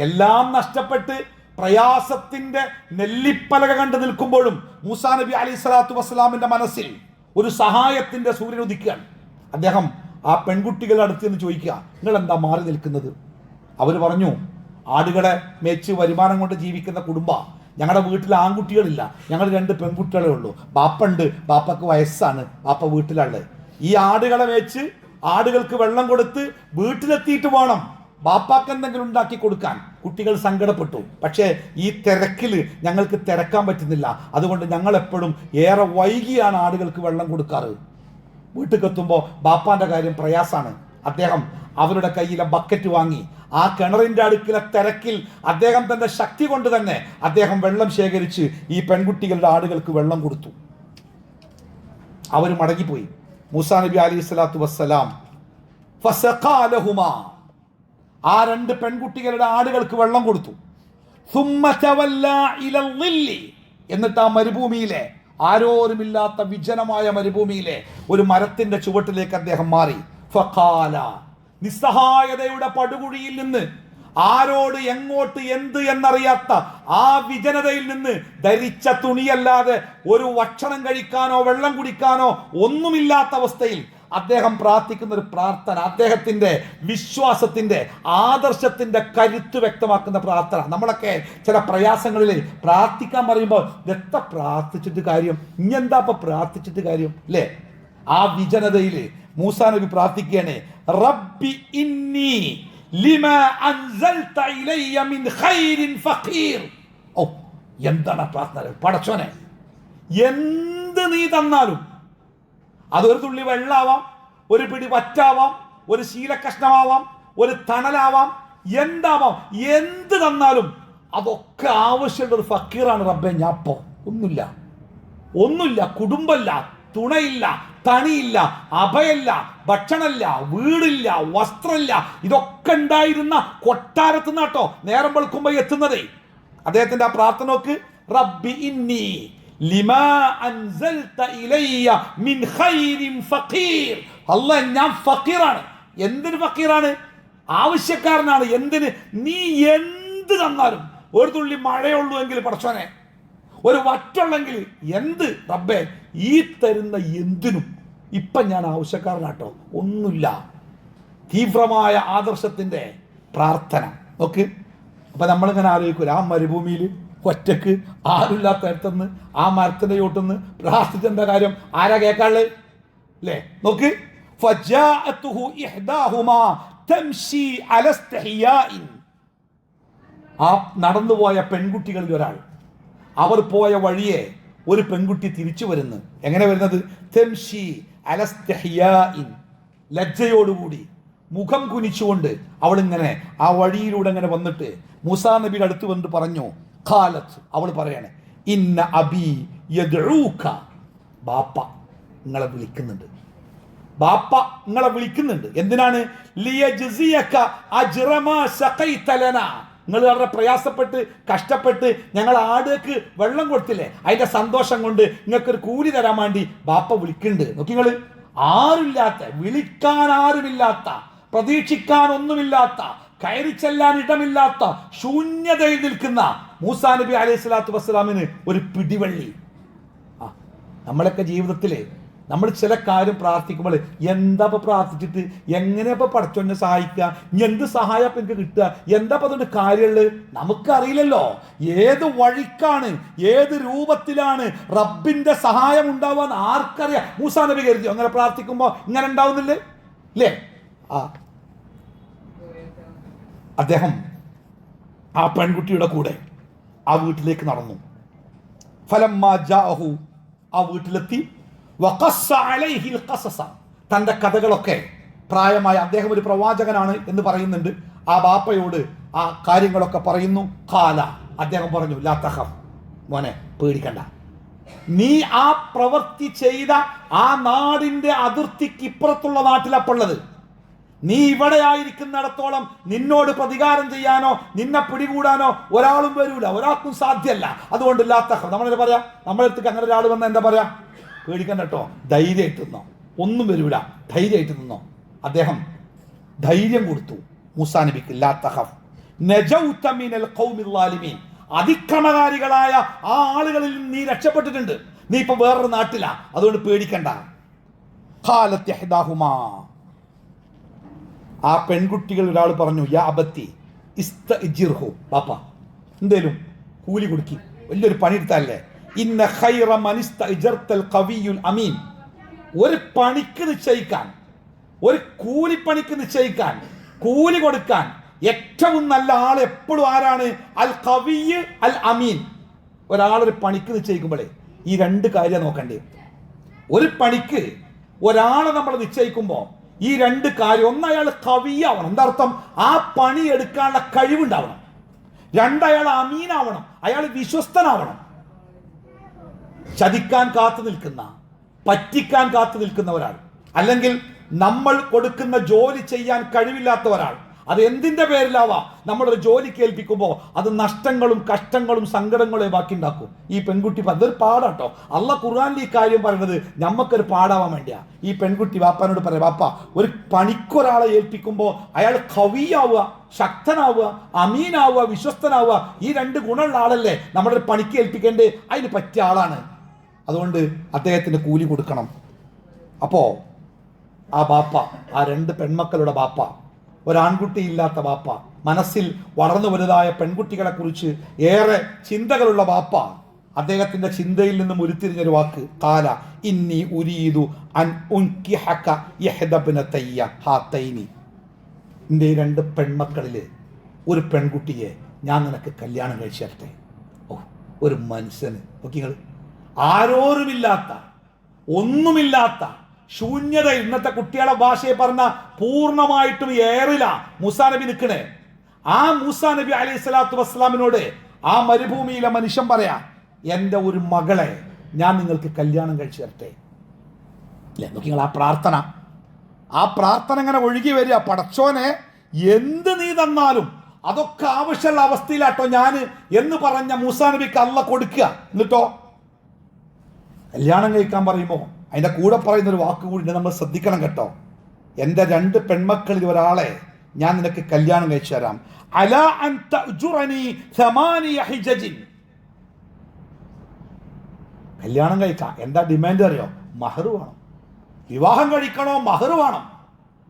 എല്ലാം നഷ്ടപ്പെട്ട് പ്രയാസത്തിന്റെ നെല്ലിപ്പലക കണ്ട് നിൽക്കുമ്പോഴും മൂസാ നബി അലൈഹി സ്വലാത്തു വസ്സലാമിന്റെ മനസ്സിൽ ഒരു സഹായത്തിന്റെ സൂര്യൻ ഉദിക്കുകയാണ്. അദ്ദേഹം ആ പെൺകുട്ടികളുടെ അടുത്ത് നിന്ന് ചോദിക്കുക, നിങ്ങൾ എന്താ മാറി നിൽക്കുന്നത്? അവർ പറഞ്ഞു, ആടുകളെ മേച്ച് വരുമാനം കൊണ്ട് ജീവിക്കുന്ന കുടുംബ, ഞങ്ങളുടെ വീട്ടിൽ ആൺകുട്ടികളില്ല, ഞങ്ങൾ 2 പെൺകുട്ടികളേ ഉള്ളൂ. ബാപ്പുണ്ട്, ബാപ്പക്ക് വയസ്സാണ്, ബാപ്പ വീട്ടിലുള്ളത്. ഈ ആടുകളെ മേച്ച് ആടുകൾക്ക് വെള്ളം കൊടുത്ത് വീട്ടിലെത്തിയിട്ട് വേണം ബാപ്പാക്ക് എന്തെങ്കിലും ഉണ്ടാക്കി കൊടുക്കാൻ. കുട്ടികൾ സങ്കടപ്പെട്ടു. പക്ഷേ ഈ തിരക്കിൽ ഞങ്ങൾക്ക് തിരക്കാൻ പറ്റുന്നില്ല, അതുകൊണ്ട് ഞങ്ങൾ എപ്പോഴും ഏറെ വൈകിയാണ് ആടുകൾക്ക് വെള്ളം കൊടുക്കാറ്. വീട്ടിലെത്തുമ്പോൾ ബാപ്പാന്റെ കാര്യം പ്രയാസാണ്. അദ്ദേഹം അവരുടെ കയ്യിലെ ബക്കറ്റ് വാങ്ങി ആ കിണറിന്റെ അടുക്കിലെ തിരക്കിൽ അദ്ദേഹം തന്റെ ശക്തി കൊണ്ട് തന്നെ അദ്ദേഹം വെള്ളം ശേഖരിച്ച് ഈ പെൺകുട്ടികളുടെ ആടുകൾക്ക് വെള്ളം കൊടുത്തു. അവർ മടങ്ങിപ്പോയി. മൂസാ നബി അലൈഹി സ്വലാത്തു വസ്സലാം ആ 2 പെൺകുട്ടികളുടെ ആടുകൾക്ക് വെള്ളം കൊടുത്തു. എന്നിട്ട് ആ മരുഭൂമിയിലെ, ആരോരുമില്ലാത്ത വിജനമായ മരുഭൂമിയിലെ ഒരു മരത്തിന്റെ ചുവട്ടിലേക്ക് അദ്ദേഹം മാറി. ഫഖാല, നിസ്സഹായതയുടെ പടുകുഴിയിൽ നിന്ന്, ആരോട് എങ്ങോട്ട് എന്ത് എന്നറിയാത്ത ആ വിജനതയിൽ നിന്ന് ധരിച്ച തുണിയല്ലാതെ ഒരു ഭക്ഷണം കഴിക്കാനോ വെള്ളം കുടിക്കാനോ ഒന്നുമില്ലാത്ത അവസ്ഥയിൽ അദ്ദേഹം പ്രാർത്ഥിക്കുന്ന ഒരു പ്രാർത്ഥന, അദ്ദേഹത്തിന്റെ വിശ്വാസത്തിന്റെ ആദർശത്തിന്റെ കരുത്ത് വ്യക്തമാക്കുന്ന പ്രാർത്ഥന. നമ്മളൊക്കെ ചില പ്രയാസങ്ങളിൽ പ്രാർത്ഥിക്കാൻ പറയുമ്പോൾ എത്ര പ്രാർത്ഥിച്ചിട്ട് കാര്യം, ഇനിയെന്താ ഇപ്പൊ പ്രാർത്ഥിച്ചിട്ട് കാര്യം അല്ലേ? ആ വിജനതയിൽ മൂസാ നബി പ്രാർത്ഥിക്കുകയാണ്, റബ്ബി ഇന്നി ലിമാ അൻസൽത ഇലയ്യ മിൻ ഖൈരിൻ ഫഖീർ. ഓ, എന്താണ് പ്രാർത്ഥന! പടച്ചോനെ, എന്ത് നീ തന്നാലും, അതൊരു തുള്ളി വെള്ളാവാം, ഒരു പിടി വറ്റാവാം, ഒരു ശീലക്കഷ്ണമാവാം, ഒരു തണലാവാം, എന്താവാം, എന്ത് തന്നാലും അതൊക്കെ ആവശ്യമുള്ള ഒരു ഫക്കീറാണ് റബ്ബെ. ഞാപ്പോ ഒന്നുമില്ല, കുടുംബമില്ല, തുണയില്ല, തണിയില്ല, അഭയല്ല, ഭക്ഷണമില്ല, വീടില്ല, വസ്ത്രമില്ല. ഇതൊക്കെ ഉണ്ടായിരുന്ന കൊട്ടാരത്ത് നിന്നാട്ടോ നേരം വെളുക്കുമ്പോ എത്തുന്നതേ. അദ്ദേഹത്തിന്റെ ആ പ്രാർത്ഥന നോക്ക്, റബ്ബി ഇന്നി ലിമാ അൻസൽത ഇലയ്യ മിൻ ഖൈരിൻ ഫഖീർ. അല്ലാഹ്, ഞാൻ ഫഖീറാണ്. എന്തിന് ഫഖീറാണ്? ആവശ്യക്കാരനാണ്. എന്തിന്? നീ എന്ത് തന്നാലും, ഒരു തുള്ളി മഴയുള്ളൂ എങ്കിൽ പടച്ചോനെ, ഒരു വറ്റുള്ളെങ്കിൽ എന്ത് റബ്ബേ, ഈ തരുന്ന എന്തിനും ഇപ്പൊ ഞാൻ ആവശ്യക്കാരനാട്ടോ. ഒന്നുമില്ല. തീവ്രമായ ആദർശത്തിന്റെ പ്രാർത്ഥന നോക്ക്. അപ്പൊ നമ്മളിങ്ങനെ ആലോചിക്കൂല, ആ മരുഭൂമിയിൽ ഒറ്റക്ക് ആരുമില്ലാത്ത അടുത്തുനിന്ന് ആ മരത്തിന്റെ ചോട്ടുന്ന് പ്രാർത്ഥിച്ചെന്താ കാര്യം? ആരാ കേൾക്കാള് അല്ലേ? നോക്ക്, ആ നടന്നുപോയ പെൺകുട്ടികളിൽ ഒരാൾ, അവർ പോയ വഴിയെ ഒരു പെൺകുട്ടി തിരിച്ചു വരുന്നു. എങ്ങനെ വരുന്നത്? തംഷി അലസ്തഹിയാഇൻ, ലജ്ജയോടുകൂടി മുഖം കുനിച്ചുകൊണ്ട് അവളിങ്ങനെ ആ വഴിയിലൂടെ അങ്ങനെ വന്നിട്ട് മൂസാ നബിയുടെ അടുത്ത് വന്നിട്ട് പറഞ്ഞു, ഖാലത്ത്, അവൾ പറയാണ്, ഇന്ന അബി യദ്ഊക, ബാപ്പ നിങ്ങളെ വിളിക്കുന്നുണ്ട്. ബാപ്പ നിങ്ങളെ വിളിക്കുന്നുണ്ട്. എന്തിനാണ്? ലിയജ്സിയക അജ്റ മാ സഖൈത ലനാ, നിങ്ങൾ വളരെ പ്രയാസപ്പെട്ട് കഷ്ടപ്പെട്ട് ഞങ്ങൾ ആടേക്ക് വെള്ളം കൊടുത്തില്ലേ, അതിന്റെ സന്തോഷം കൊണ്ട് നിങ്ങൾക്കൊരു കൂലി തരാൻ വേണ്ടി ബാപ്പ വിളിക്കുന്നുണ്ട്. നോക്കി നിങ്ങൾ, ആരുമില്ലാത്ത, വിളിക്കാൻ ആരുമില്ലാത്ത, പ്രതീക്ഷിക്കാൻ ഒന്നുമില്ലാത്ത, കയറി ചെല്ലാൻ ഇടമില്ലാത്ത ശൂന്യതയിൽ നിൽക്കുന്ന മൂസാ നബി അലൈഹി സ്വലാത്തു വസ്സലാമിന് ഒരു പിടിവള്ളി. നമ്മളൊക്കെ ജീവിതത്തില് നമ്മൾ ചില കാര്യം പ്രാർത്ഥിക്കുമ്പോൾ എന്താ ഇപ്പൊ പ്രാർത്ഥിച്ചിട്ട് എങ്ങനെയപ്പോ പടച്ചോനെ സഹായിക്കുക, ഇനി എന്ത് സഹായം ഇപ്പൊ എനിക്ക് കിട്ടുക, എന്താ ഇപ്പൊ അതുകൊണ്ട് കാര്യമുള്ളത്? നമുക്കറിയില്ലല്ലോ. ഏത് വഴിക്കാണ്, ഏത് രൂപത്തിലാണ് റബ്ബിന്റെ സഹായം ഉണ്ടാവാൻ ആർക്കറിയാം? മൂസാ നബി കരുതി അങ്ങനെ പ്രാർത്ഥിക്കുമ്പോ ഇങ്ങനെ ഉണ്ടാവുന്നില്ലേ അല്ലേ? അദ്ദേഹം ആ പെൺകുട്ടിയുടെ കൂടെ ആ വീട്ടിലേക്ക് നടന്നു. ഫലമ്മാ ജാഅഹു, ആ വീട്ടിലെത്തി, വഖസ്സ അലൈഹിൽ ഖസസ, തൻ്റെ കഥകളൊക്കെ, പ്രായമായ അദ്ദേഹം ഒരു പ്രവാചകനാണ് എന്ന് പറയുന്നുണ്ട്, ആ ബാപ്പയോട് ആ കാര്യങ്ങളൊക്കെ പറയുന്നു. ഖാല, അദ്ദേഹം പറഞ്ഞു, ലാ തഖഫ്, മോനെ പേടിക്കണ്ട, നീ ആ പ്രവൃത്തി ചെയ്ത ആ നാടിന്റെ അതിർത്തിക്ക് ഇപ്പുറത്തുള്ള നാട്ടിലപ്പുള്ളത്, നീ ഇവിടെ ആയിരിക്കുന്നിടത്തോളം നിന്നോട് പ്രതികാരം ചെയ്യാനോ നിന്നെ പിടികൂടാനോ ഒരാളും വരൂല, ഒരാൾക്കും സാധ്യമല്ല. അതുകൊണ്ട് ലാ തഖഫ്, നമ്മളെന്താ പറയാ, നമ്മളെടുത്തേക്ക് അങ്ങനെ ഒരാൾ വന്നാൽ എന്താ പറയാ? പേടിക്കണ്ട കേട്ടോ, ധൈര്യമായിട്ട് നിന്നോ, ഒന്നും വരൂല, ധൈര്യമായിട്ട് നിന്നോ. അദ്ദേഹം ധൈര്യം കൊടുത്തു മൂസാ നബിക്ക്. ലാ തഖഫ് നജൗത മിനൽ ഖൗമിൽ ളാലിമീൻ, അതിക്രമകാരികളായ ആ ആളുകളിൽ നീ രക്ഷപ്പെട്ടിട്ടുണ്ട്, നീ ഇപ്പൊ വേറൊരു നാട്ടിലാ, അതുകൊണ്ട് പേടിക്കണ്ട. ഖാലത് ഇഹ്ദാഹുമാ, ആ പെൺകുട്ടികൾ ഒരാൾ പറഞ്ഞു, യാ അബത്തി ഇസ്തഅ്ജിർഹു, പാപ്പ എന്തേലും കൂലി കൊടുക്കി, വലിയൊരു പണിയെടുത്തല്ലേ. ഇന്ന ഖൈറ മൻ ഇസ്തഅ്ജർതൽ ഖവിയ്യുൽ അമീൻ, ഒരു പണിക്ക് നിശ്ചയിക്കാൻ, ഒരു കൂലിപ്പണിക്ക് നിശ്ചയിക്കാൻ, കൂലി കൊടുക്കാൻ ഏറ്റവും നല്ല ആൾ എപ്പോഴും ആരാണ്? അൽ ഖവിയ്യ് അൽ അമീൻ. ഒരാളൊരു പണിക്ക് നിശ്ചയിക്കുമ്പോഴേ ഈ രണ്ട് കാര്യം നോക്കണ്ടേ. ഒരു പണിക്ക് ഒരാളെ നമ്മൾ നിശ്ചയിക്കുമ്പോൾ ഈ രണ്ട് കാര്യം, ഒന്ന് അയാൾ ഖവിയ്യാവണം, എന്താ അർത്ഥം? ആ പണി എടുക്കാനുള്ള കഴിവുണ്ടാവണം. രണ്ട്, അയാൾ അമീനാവണം, അയാൾ വിശ്വസ്തനാവണം. ചതിക്കാൻ കാത്തു നിൽക്കുന്ന, പറ്റിക്കാൻ കാത്തു നിൽക്കുന്ന ഒരാൾ, അല്ലെങ്കിൽ നമ്മൾ കൊടുക്കുന്ന ജോലി ചെയ്യാൻ കഴിവില്ലാത്ത ഒരാൾ, അത് എന്തിന്റെ പേരിലാവാം. നമ്മളൊരു ജോലിക്ക് ഏൽപ്പിക്കുമ്പോൾ അത് നഷ്ടങ്ങളും കഷ്ടങ്ങളും സങ്കടങ്ങളും ബാക്കി ഉണ്ടാക്കും. ഈ പെൺകുട്ടി അതൊരു പാടാട്ടോ. അള്ളാഹ് ഖുർആനിൽ ഈ കാര്യം പറയുന്നത് നമ്മക്കൊരു പാടാവാൻ വേണ്ടിയാ. ഈ പെൺകുട്ടി വാപ്പാനോട് പറയാം, വാപ്പ ഒരു പണിക്കൊരാളെ ഏൽപ്പിക്കുമ്പോൾ അയാൾ കവിയാവുക, ശക്തനാവുക, അമീനാവുക, വിശ്വസ്തനാവുക, ഈ 2 ഗുണമുള്ള ആളല്ലേ നമ്മുടെ ഒരു പണിക്ക് ഏൽപ്പിക്കേണ്ടത്. അതിന് പറ്റിയ ആളാണ്, അതുകൊണ്ട് അദ്ദേഹത്തിന് കൂലി കൊടുക്കണം. അപ്പോൾ ആ ബാപ്പ, ആ 2 പെൺമക്കളുടെ ബാപ്പ, ഒരാൺകുട്ടി ഇല്ലാത്ത ബാപ്പ, മനസ്സിൽ വളർന്നു വലുതായ പെൺകുട്ടികളെ കുറിച്ച് ഏറെ ചിന്തകളുള്ള ബാപ്പ, അദ്ദേഹത്തിന്റെ ചിന്തയിൽ നിന്നും ഉരുത്തിരിഞ്ഞൊരു വാക്ക്, കാല ഇന്നി ഉരീദു അൻ ഉൻകിഹക യഹ്ദബ്നതയ്യ ഹാതൈനി. എൻ്റെ 2 പെൺമക്കളിൽ ഒരു പെൺകുട്ടിയെ ഞാൻ നിനക്ക് കല്യാണം കഴിച്ചു തരട്ടെ. ഓ, ഒരു മനുഷ്യന് നോക്കിങ്ങൾ, ആരോരുമില്ലാത്ത, ഒന്നുമില്ലാത്ത ശൂന്യത. ഇന്നത്തെ കുട്ടികളെ ഭാഷയെ പറഞ്ഞ പൂർണ്ണമായിട്ടും ഏറില മൂസാ നബി നിൽക്കണേ. ആ മൂസാ നബി അലൈഹി സ്വലാത്തു വസ്സലാമിനോട് ആ മരുഭൂമിയിലെ മനുഷ്യൻ പറയാ, എൻ്റെ ഒരു മകളെ ഞാൻ നിങ്ങൾക്ക് കല്യാണം കഴിച്ചു തരട്ടെ. അല്ലേ, നോക്കിങ്ങൾ ആ പ്രാർത്ഥന ഇങ്ങനെ ഒഴുകി വരിക. പടച്ചോനെ, എന്ത് നീ തന്നാലും അതൊക്കെ ആവശ്യമുള്ള അവസ്ഥയിലാട്ടോ ഞാൻ എന്ന് പറഞ്ഞ മൂസാ നബിക്ക് അള്ളാഹ് കൊടുക്കുക. എന്നിട്ടോ കല്യാണം കഴിക്കാൻ പറയുമ്പോൾ അതിൻ്റെ കൂടെ പറയുന്നൊരു വാക്ക് കൂടി നമ്മൾ ശ്രദ്ധിക്കണം കേട്ടോ. എൻ്റെ 2 പെൺമക്കളിൽ ഒരാളെ ഞാൻ നിനക്ക് കല്യാണം കഴിച്ചു തരാം. അലാ അൻ തഅ്ജുറനി 8 ഹിജജിൻ. കല്യാണം കഴിക്കാം. എന്താ ഡിമാൻഡ് അറിയോ? മഹർ വേണം. വിവാഹം കഴിക്കണോ, മഹർ വേണം.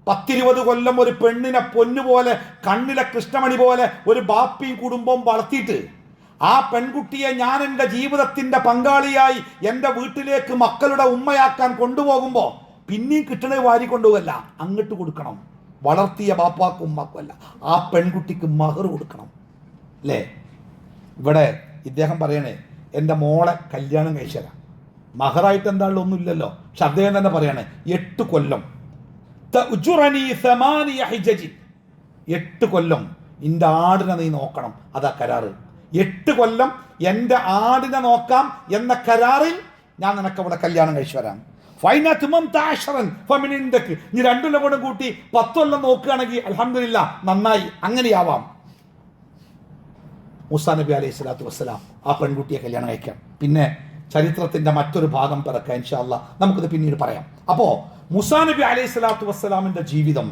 10-20 കൊല്ലം ഒരു പെണ്ണിനെ പൊന്നുപോലെ, കണ്ണിലെ കൃഷ്ണമണി പോലെ ഒരു ബാപ്പിയും കുടുംബവും വളർത്തിയിട്ട് ആ പെൺകുട്ടിയെ ഞാൻ എൻ്റെ ജീവിതത്തിൻ്റെ പങ്കാളിയായി എൻ്റെ വീട്ടിലേക്ക് മക്കളുടെ ഉമ്മയാക്കാൻ കൊണ്ടുപോകുമ്പോൾ പിന്നെയും കിട്ടണേ വാരി കൊണ്ടുപോകല്ല, അങ്ങോട്ട് കൊടുക്കണം. വളർത്തിയ ബാപ്പാക്കും ഉമ്മക്കും അല്ല, ആ പെൺകുട്ടിക്ക് മഹർ കൊടുക്കണം. അല്ലേ, ഇവിടെ ഇദ്ദേഹം പറയണേ, എൻ്റെ മോളെ കല്യാണം കഴിച്ചു തരാം. മഹറായിട്ട് എന്താണല്ലോ ഒന്നുമില്ലല്ലോ. പക്ഷെ അദ്ദേഹം തന്നെ പറയണേ, 8 കൊല്ലം 8 കൊല്ലം എൻ്റെ ആടിനെ നീ നോക്കണം. അതാ കരാറ്. 8 കൊല്ലം എൻ്റെ ആടിനെ നോക്കാം എന്ന കരാറിൽ ഞാൻ നിനക്ക് അവിടെ കല്യാണം കഴിച്ചു വരാം. നീ 2 കൊല്ലം കൂട്ടി 10 കൊല്ലം നോക്കുകയാണെങ്കിൽ അൽഹംദുലില്ലാ, നന്നായി, അങ്ങനെയാവാം. മൂസാ നബി അലൈഹി സ്വലാത്തു വസ്സലാം ആ പെൺകുട്ടിയെ കല്യാണം കഴിക്കാം. പിന്നെ ചരിത്രത്തിന്റെ മറ്റൊരു ഭാഗം പിറക്കാം ഇൻഷാ അല്ലാഹ്, നമുക്കിത് പിന്നീട് പറയാം. അപ്പോൾ മൂസാ നബി അലൈഹി സ്വലാത്തു വസ്സലാമിന്റെ ജീവിതം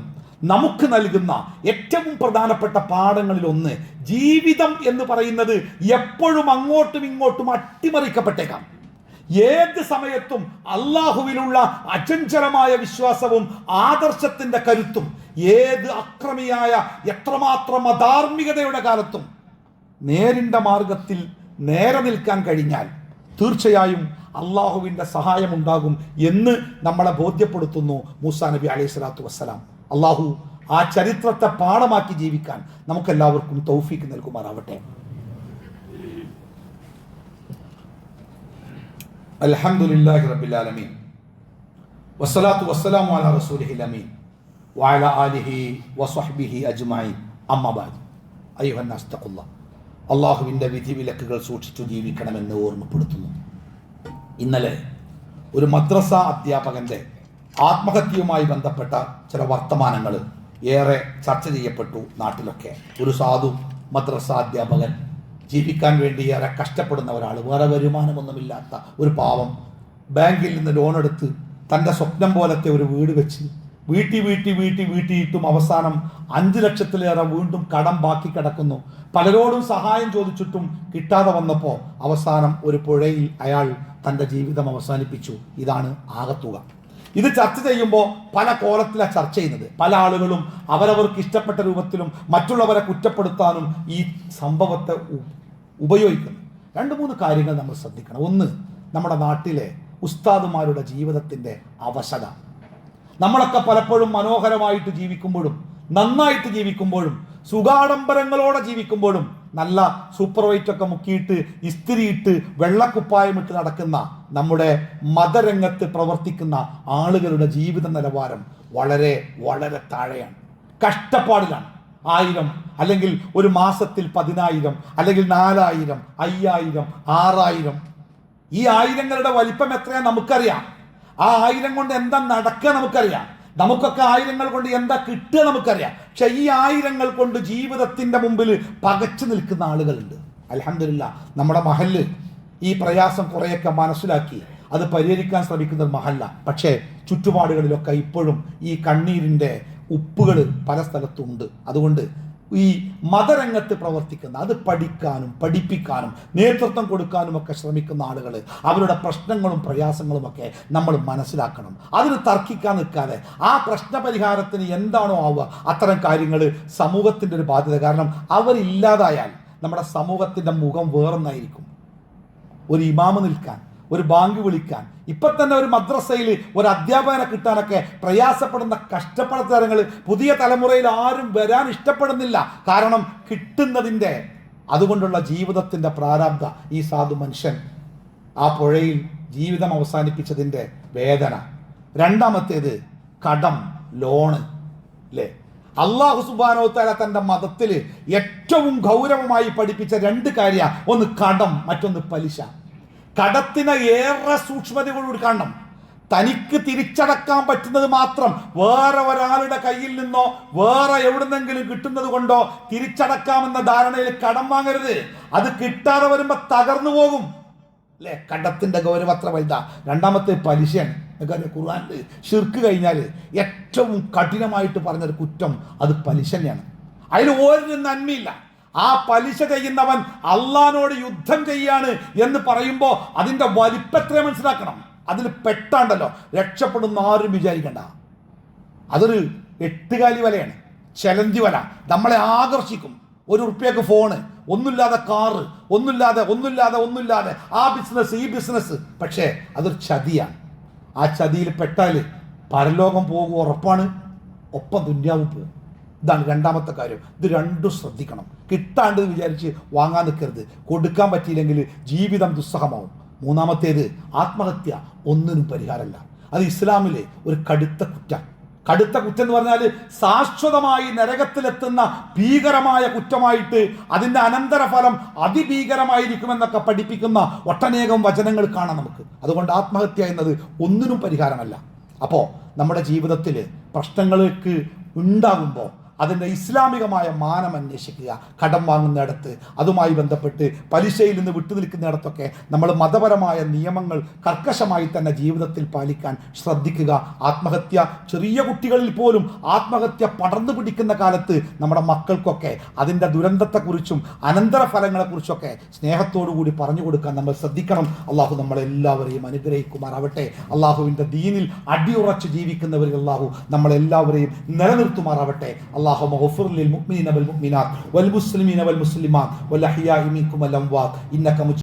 നമുക്ക് നൽകുന്ന ഏറ്റവും പ്രധാനപ്പെട്ട പാഠങ്ങളിൽ ഒന്ന്, ജീവിതം എന്ന് പറയുന്നത് എപ്പോഴും അങ്ങോട്ടും ഇങ്ങോട്ടും അട്ടിമറിക്കപ്പെട്ടേക്കാം. ഏത് സമയത്തും അള്ളാഹുവിലുള്ള അചഞ്ചലമായ വിശ്വാസവും ആദർശത്തിന്റെ കരുത്തും, ഏത് അക്രമിയായ എത്രമാത്രം അധാർമികതയുടെ കാലത്തും നേരിന്റെ മാർഗത്തിൽ നേരെ നിൽക്കാൻ കഴിഞ്ഞാൽ തീർച്ചയായും അള്ളാഹുവിൻ്റെ സഹായമുണ്ടാകും എന്ന് നമ്മളെ ബോധ്യപ്പെടുത്തുന്നു മൂസാ നബി അലൈഹി സ്വലാത്തു വസ്സലാം. അള്ളാഹു ആ ചരിത്രത്തെ പാഠമാക്കി ജീവിക്കാൻ നമുക്കെല്ലാവർക്കും തൗഫീക്ക് നൽകുമാറാവട്ടെ. അൽഹംദുലില്ലാഹി റബ്ബിൽ ആലമീൻ വസ്സലാത്തു വസ്സലാമു അലാ റസൂലിഹിൽ അമീൻ വഅലാ ആലിഹി വസ്വഹ്ബിഹി അജ്മഈൻ. അമ്മാ ബഅദ്. അയ്യുഹന്നാസ് തഖുല്ലാഹ്. അള്ളാഹുവിൻ്റെ വിധിവിലക്കുകൾ സൂക്ഷിച്ചു ജീവിക്കണമെന്ന് ഓർമ്മപ്പെടുത്തുന്നു. ഇന്നലെ ഒരു മദ്രസ അധ്യാപകൻ്റെ ആത്മഹത്യയുമായി ബന്ധപ്പെട്ട ചില വർത്തമാനങ്ങൾ ഏറെ ചർച്ച ചെയ്യപ്പെട്ടു നാട്ടിലൊക്കെ. ഒരു സാധു മദ്രസ അധ്യാപകൻ, ജീവിക്കാൻ വേണ്ടി ഏറെ കഷ്ടപ്പെടുന്ന ഒരാൾ, വേറെ വരുമാനമൊന്നുമില്ലാത്ത ഒരു പാവം, ബാങ്കിൽ നിന്ന് ലോൺ എടുത്ത് തൻ്റെ സ്വപ്നം പോലത്തെ ഒരു വീട് വെച്ച് വീട്ടിയിട്ടും അവസാനം 5 ലക്ഷത്തിലേറെ വീണ്ടും കടം ബാക്കി കിടക്കുന്നു. പലരോടും സഹായം ചോദിച്ചിട്ടും കിട്ടാതെ വന്നപ്പോൾ അവസാനം ഒരു പുഴയിൽ അയാൾ തൻ്റെ ജീവിതം അവസാനിപ്പിച്ചു. ഇതാണ് ആകത്തുക. ഇത് ചർച്ച ചെയ്യുമ്പോൾ പല കോലത്തിലാണ് ചർച്ച ചെയ്യുന്നത്. പല ആളുകളും അവരവർക്ക് ഇഷ്ടപ്പെട്ട രൂപത്തിലും മറ്റുള്ളവരെ കുറ്റപ്പെടുത്താനും ഈ സംഭവത്തെ ഉപയോഗിക്കുന്നു. 2-3 കാര്യങ്ങൾ നമ്മൾ ശ്രദ്ധിക്കണം. ഒന്ന്, നമ്മുടെ നാട്ടിലെ ഉസ്താദുമാരുടെ ജീവിതത്തിൻ്റെ അവശത. നമ്മളൊക്കെ പലപ്പോഴും മനോഹരമായിട്ട് ജീവിക്കുമ്പോഴും, നന്നായിട്ട് ജീവിക്കുമ്പോഴും, സുഖാഡംബരങ്ങളോടെ ജീവിക്കുമ്പോഴും, നല്ല സൂപ്പർ വൈറ്റൊക്കെ മുക്കിയിട്ട് ഇസ്തിരിയിട്ട് വെള്ളക്കുപ്പായമിട്ട് നടക്കുന്ന നമ്മുടെ മതരംഗത്ത് പ്രവർത്തിക്കുന്ന ആളുകളുടെ ജീവിത നിലവാരം വളരെ വളരെ താഴെയാണ്, കഷ്ടപ്പാടിലാണ്. 1000 അല്ലെങ്കിൽ ഒരു മാസത്തിൽ 10,000 അല്ലെങ്കിൽ 4000, 5000, 6000. ഈ 1000ങ്ങളുടെ വലിപ്പം എത്രയാ നമുക്കറിയാം. ആ 1000 കൊണ്ട് എന്താ നടക്കുക നമുക്കറിയാം. നമുക്കൊക്കെ ആയിരങ്ങൾ കൊണ്ട് എന്താ കിട്ടുക നമുക്കറിയാം. പക്ഷെ ഈ ആയിരങ്ങൾ കൊണ്ട് ജീവിതത്തിന്റെ മുമ്പിൽ പകച്ചു നിൽക്കുന്ന ആളുകളുണ്ട്. അൽഹംദുലില്ലാ നമ്മുടെ മഹല്ല് ഈ പ്രയാസം കുറേയൊക്കെ മനസ്സിലാക്കി അത് പരിഹരിക്കാൻ ശ്രമിക്കുന്ന മഹല്ല. പക്ഷേ ചുറ്റുപാടുകളിലൊക്കെ ഇപ്പോഴും ഈ കണ്ണീരിൻ്റെ ഉപ്പുകൾ പല സ്ഥലത്തും ഉണ്ട്. അതുകൊണ്ട് ഈ മതരംഗത്ത് പ്രവർത്തിക്കുന്ന, അത് പഠിക്കാനും പഠിപ്പിക്കാനും നേതൃത്വം കൊടുക്കാനും ഒക്കെ ശ്രമിക്കുന്ന ആളുകൾ, അവരുടെ പ്രശ്നങ്ങളും പ്രയാസങ്ങളും ഒക്കെ നമ്മൾ മനസ്സിലാക്കണം. അതിന് തർക്കിക്കാൻ നിൽക്കാതെ ആ പ്രശ്നപരിഹാരത്തിന് എന്താണോ ആവുക അത്തരം കാര്യങ്ങൾ സമൂഹത്തിൻ്റെ ഒരു ബാധ്യത. കാരണം അവരില്ലാതായാൽ നമ്മുടെ സമൂഹത്തിൻ്റെ മുഖം വേറൊന്നായിരിക്കും. ഒരു ഇമാമ് നിൽക്കാൻ, ഒരു ബാങ്ക് വിളിക്കാൻ, ഇപ്പം തന്നെ ഒരു മദ്രസയിൽ ഒരു അധ്യാപകനെ കിട്ടാനൊക്കെ പ്രയാസപ്പെടുന്ന കഷ്ടപ്പാടങ്ങൾ പുതിയ തലമുറയിൽ ആരും വരാൻ ഇഷ്ടപ്പെടുന്നില്ല. കാരണം കിട്ടുന്നതിൻ്റെ അതുകൊണ്ടുള്ള ജീവിതത്തിൻ്റെ പ്രാരാബ്ധ. ഈ സാധു മനുഷ്യൻ ആ പുഴയിൽ ജീവിതം അവസാനിപ്പിച്ചതിൻ്റെ വേദന. രണ്ടാമത്തേത് കടം, ലോണ്. അല്ലേ, അല്ലാഹു സുബ്ഹാനഹു വ തആല തൻ്റെ മതത്തിൽ ഏറ്റവും ഗൗരവമായി പഠിപ്പിച്ച രണ്ട് കാര്യമാണ്. ഒന്ന് കടം, മറ്റൊന്ന് പലിശ. കടത്തിനെ ഏറെ സൂക്ഷ്മതയോടുകൂടി കാണണം. തനിക്ക് തിരിച്ചടക്കാൻ പറ്റുന്നത് മാത്രം വേറെ ഒരാളുടെ കയ്യിൽ നിന്നോ വേറെ എവിടുന്നെങ്കിലും കിട്ടുന്നത് കൊണ്ടോ തിരിച്ചടക്കാമെന്ന ധാരണയിൽ കടം വാങ്ങരുത്. അത് കിട്ടാതെ വരുമ്പോൾ തകർന്നു പോകും. അല്ലേ, കടത്തിന്റെ ഗൗരവം അത്ര വലുതാ. രണ്ടാമത്തെ പലിശയാണ്. ഖുർആനിൽ ശിർക്ക് കഴിഞ്ഞാൽ ഏറ്റവും കഠിനമായിട്ട് പറഞ്ഞൊരു കുറ്റം അത് പലിശ തന്നെയാണ്. അതിൽ ഒരു നന്മയില്ല. ആ പലിശ ചെയ്യുന്നവൻ അള്ളാഹിനോട് യുദ്ധം ചെയ്യാണ് എന്ന് പറയുമ്പോൾ അതിൻ്റെ വലിപ്പത്രേ മനസ്സിലാക്കണം. അതിൽ പെട്ടാണ്ടല്ലോ രക്ഷപ്പെടുന്ന ആരും വിചാരിക്കണ്ട. അതൊരു എട്ടുകാലി വലയാണ്, ചലന്തി വല. നമ്മളെ ആകർഷിക്കും. ₹1 ഫോണ്, ഒന്നുമില്ലാതെ കാറ്, ഒന്നുമില്ലാതെ ആ ബിസിനസ് ഈ ബിസിനസ്. പക്ഷേ അതൊരു ചതിയാണ്. ആ ചതിയിൽ പെട്ടാൽ പരലോകം പോകും ഉറപ്പാണ്, ഒപ്പം ദുന്യാവും പോകും. ഇതാണ് രണ്ടാമത്തെ കാര്യം. ഇത് രണ്ടും ശ്രദ്ധിക്കണം. കിട്ടാണ്ട് വിചാരിച്ച് വാങ്ങാൻ നിൽക്കരുത്. കൊടുക്കാൻ പറ്റിയില്ലെങ്കിൽ ജീവിതം ദുസ്സഹമാവും. മൂന്നാമത്തേത് ആത്മഹത്യ ഒന്നിനും പരിഹാരമല്ല. അത് ഇസ്ലാമിലെ ഒരു കടുത്ത കുറ്റം എന്ന് പറഞ്ഞാൽ ശാശ്വതമായി നരകത്തിലെത്തുന്ന ഭീകരമായ കുറ്റമായിട്ട് അതിൻ്റെ അനന്തരഫലം അതിഭീകരമായിരിക്കുമെന്നൊക്കെ പഠിപ്പിക്കുന്ന ഒട്ടനേകം വചനങ്ങൾ കാണാം നമുക്ക്. അതുകൊണ്ട് ആത്മഹത്യ എന്നത് ഒന്നിനും പരിഹാരമല്ല. അപ്പോൾ നമ്മുടെ ജീവിതത്തിൽ പ്രശ്നങ്ങൾക്ക് ഉണ്ടാകുമ്പോൾ അതിൻ്റെ ഇസ്ലാമികമായ മാനം അന്വേഷിക്കുക. കടം വാങ്ങുന്നിടത്ത്, അതുമായി ബന്ധപ്പെട്ട് പലിശയിൽ നിന്ന് വിട്ടുനിൽക്കുന്നിടത്തൊക്കെ നമ്മൾ മതപരമായ നിയമങ്ങൾ കർക്കശമായി തന്നെ ജീവിതത്തിൽ പാലിക്കാൻ ശ്രദ്ധിക്കുക. ആത്മഹത്യ ചെറിയ കുട്ടികളിൽ പോലും ആത്മഹത്യ പടർന്നു പിടിക്കുന്ന കാലത്ത് നമ്മുടെ മക്കൾക്കൊക്കെ അതിൻ്റെ ദുരന്തത്തെക്കുറിച്ചും അനന്തരഫലങ്ങളെക്കുറിച്ചൊക്കെ സ്നേഹത്തോടു കൂടി പറഞ്ഞു കൊടുക്കാൻ നമ്മൾ ശ്രദ്ധിക്കണം. അള്ളാഹു നമ്മളെല്ലാവരെയും അനുഗ്രഹിക്കുമാറാവട്ടെ. അള്ളാഹുവിൻ്റെ ദീനിൽ അടിയുറച്ച് ജീവിക്കുന്നവരിൽ അള്ളാഹു നമ്മളെല്ലാവരെയും നിലനിർത്തുമാറാവട്ടെ. اللهم اغفر للمؤمنين والمؤمنات والمسلمين والمسلمات والأحياء منكم والأموات إنك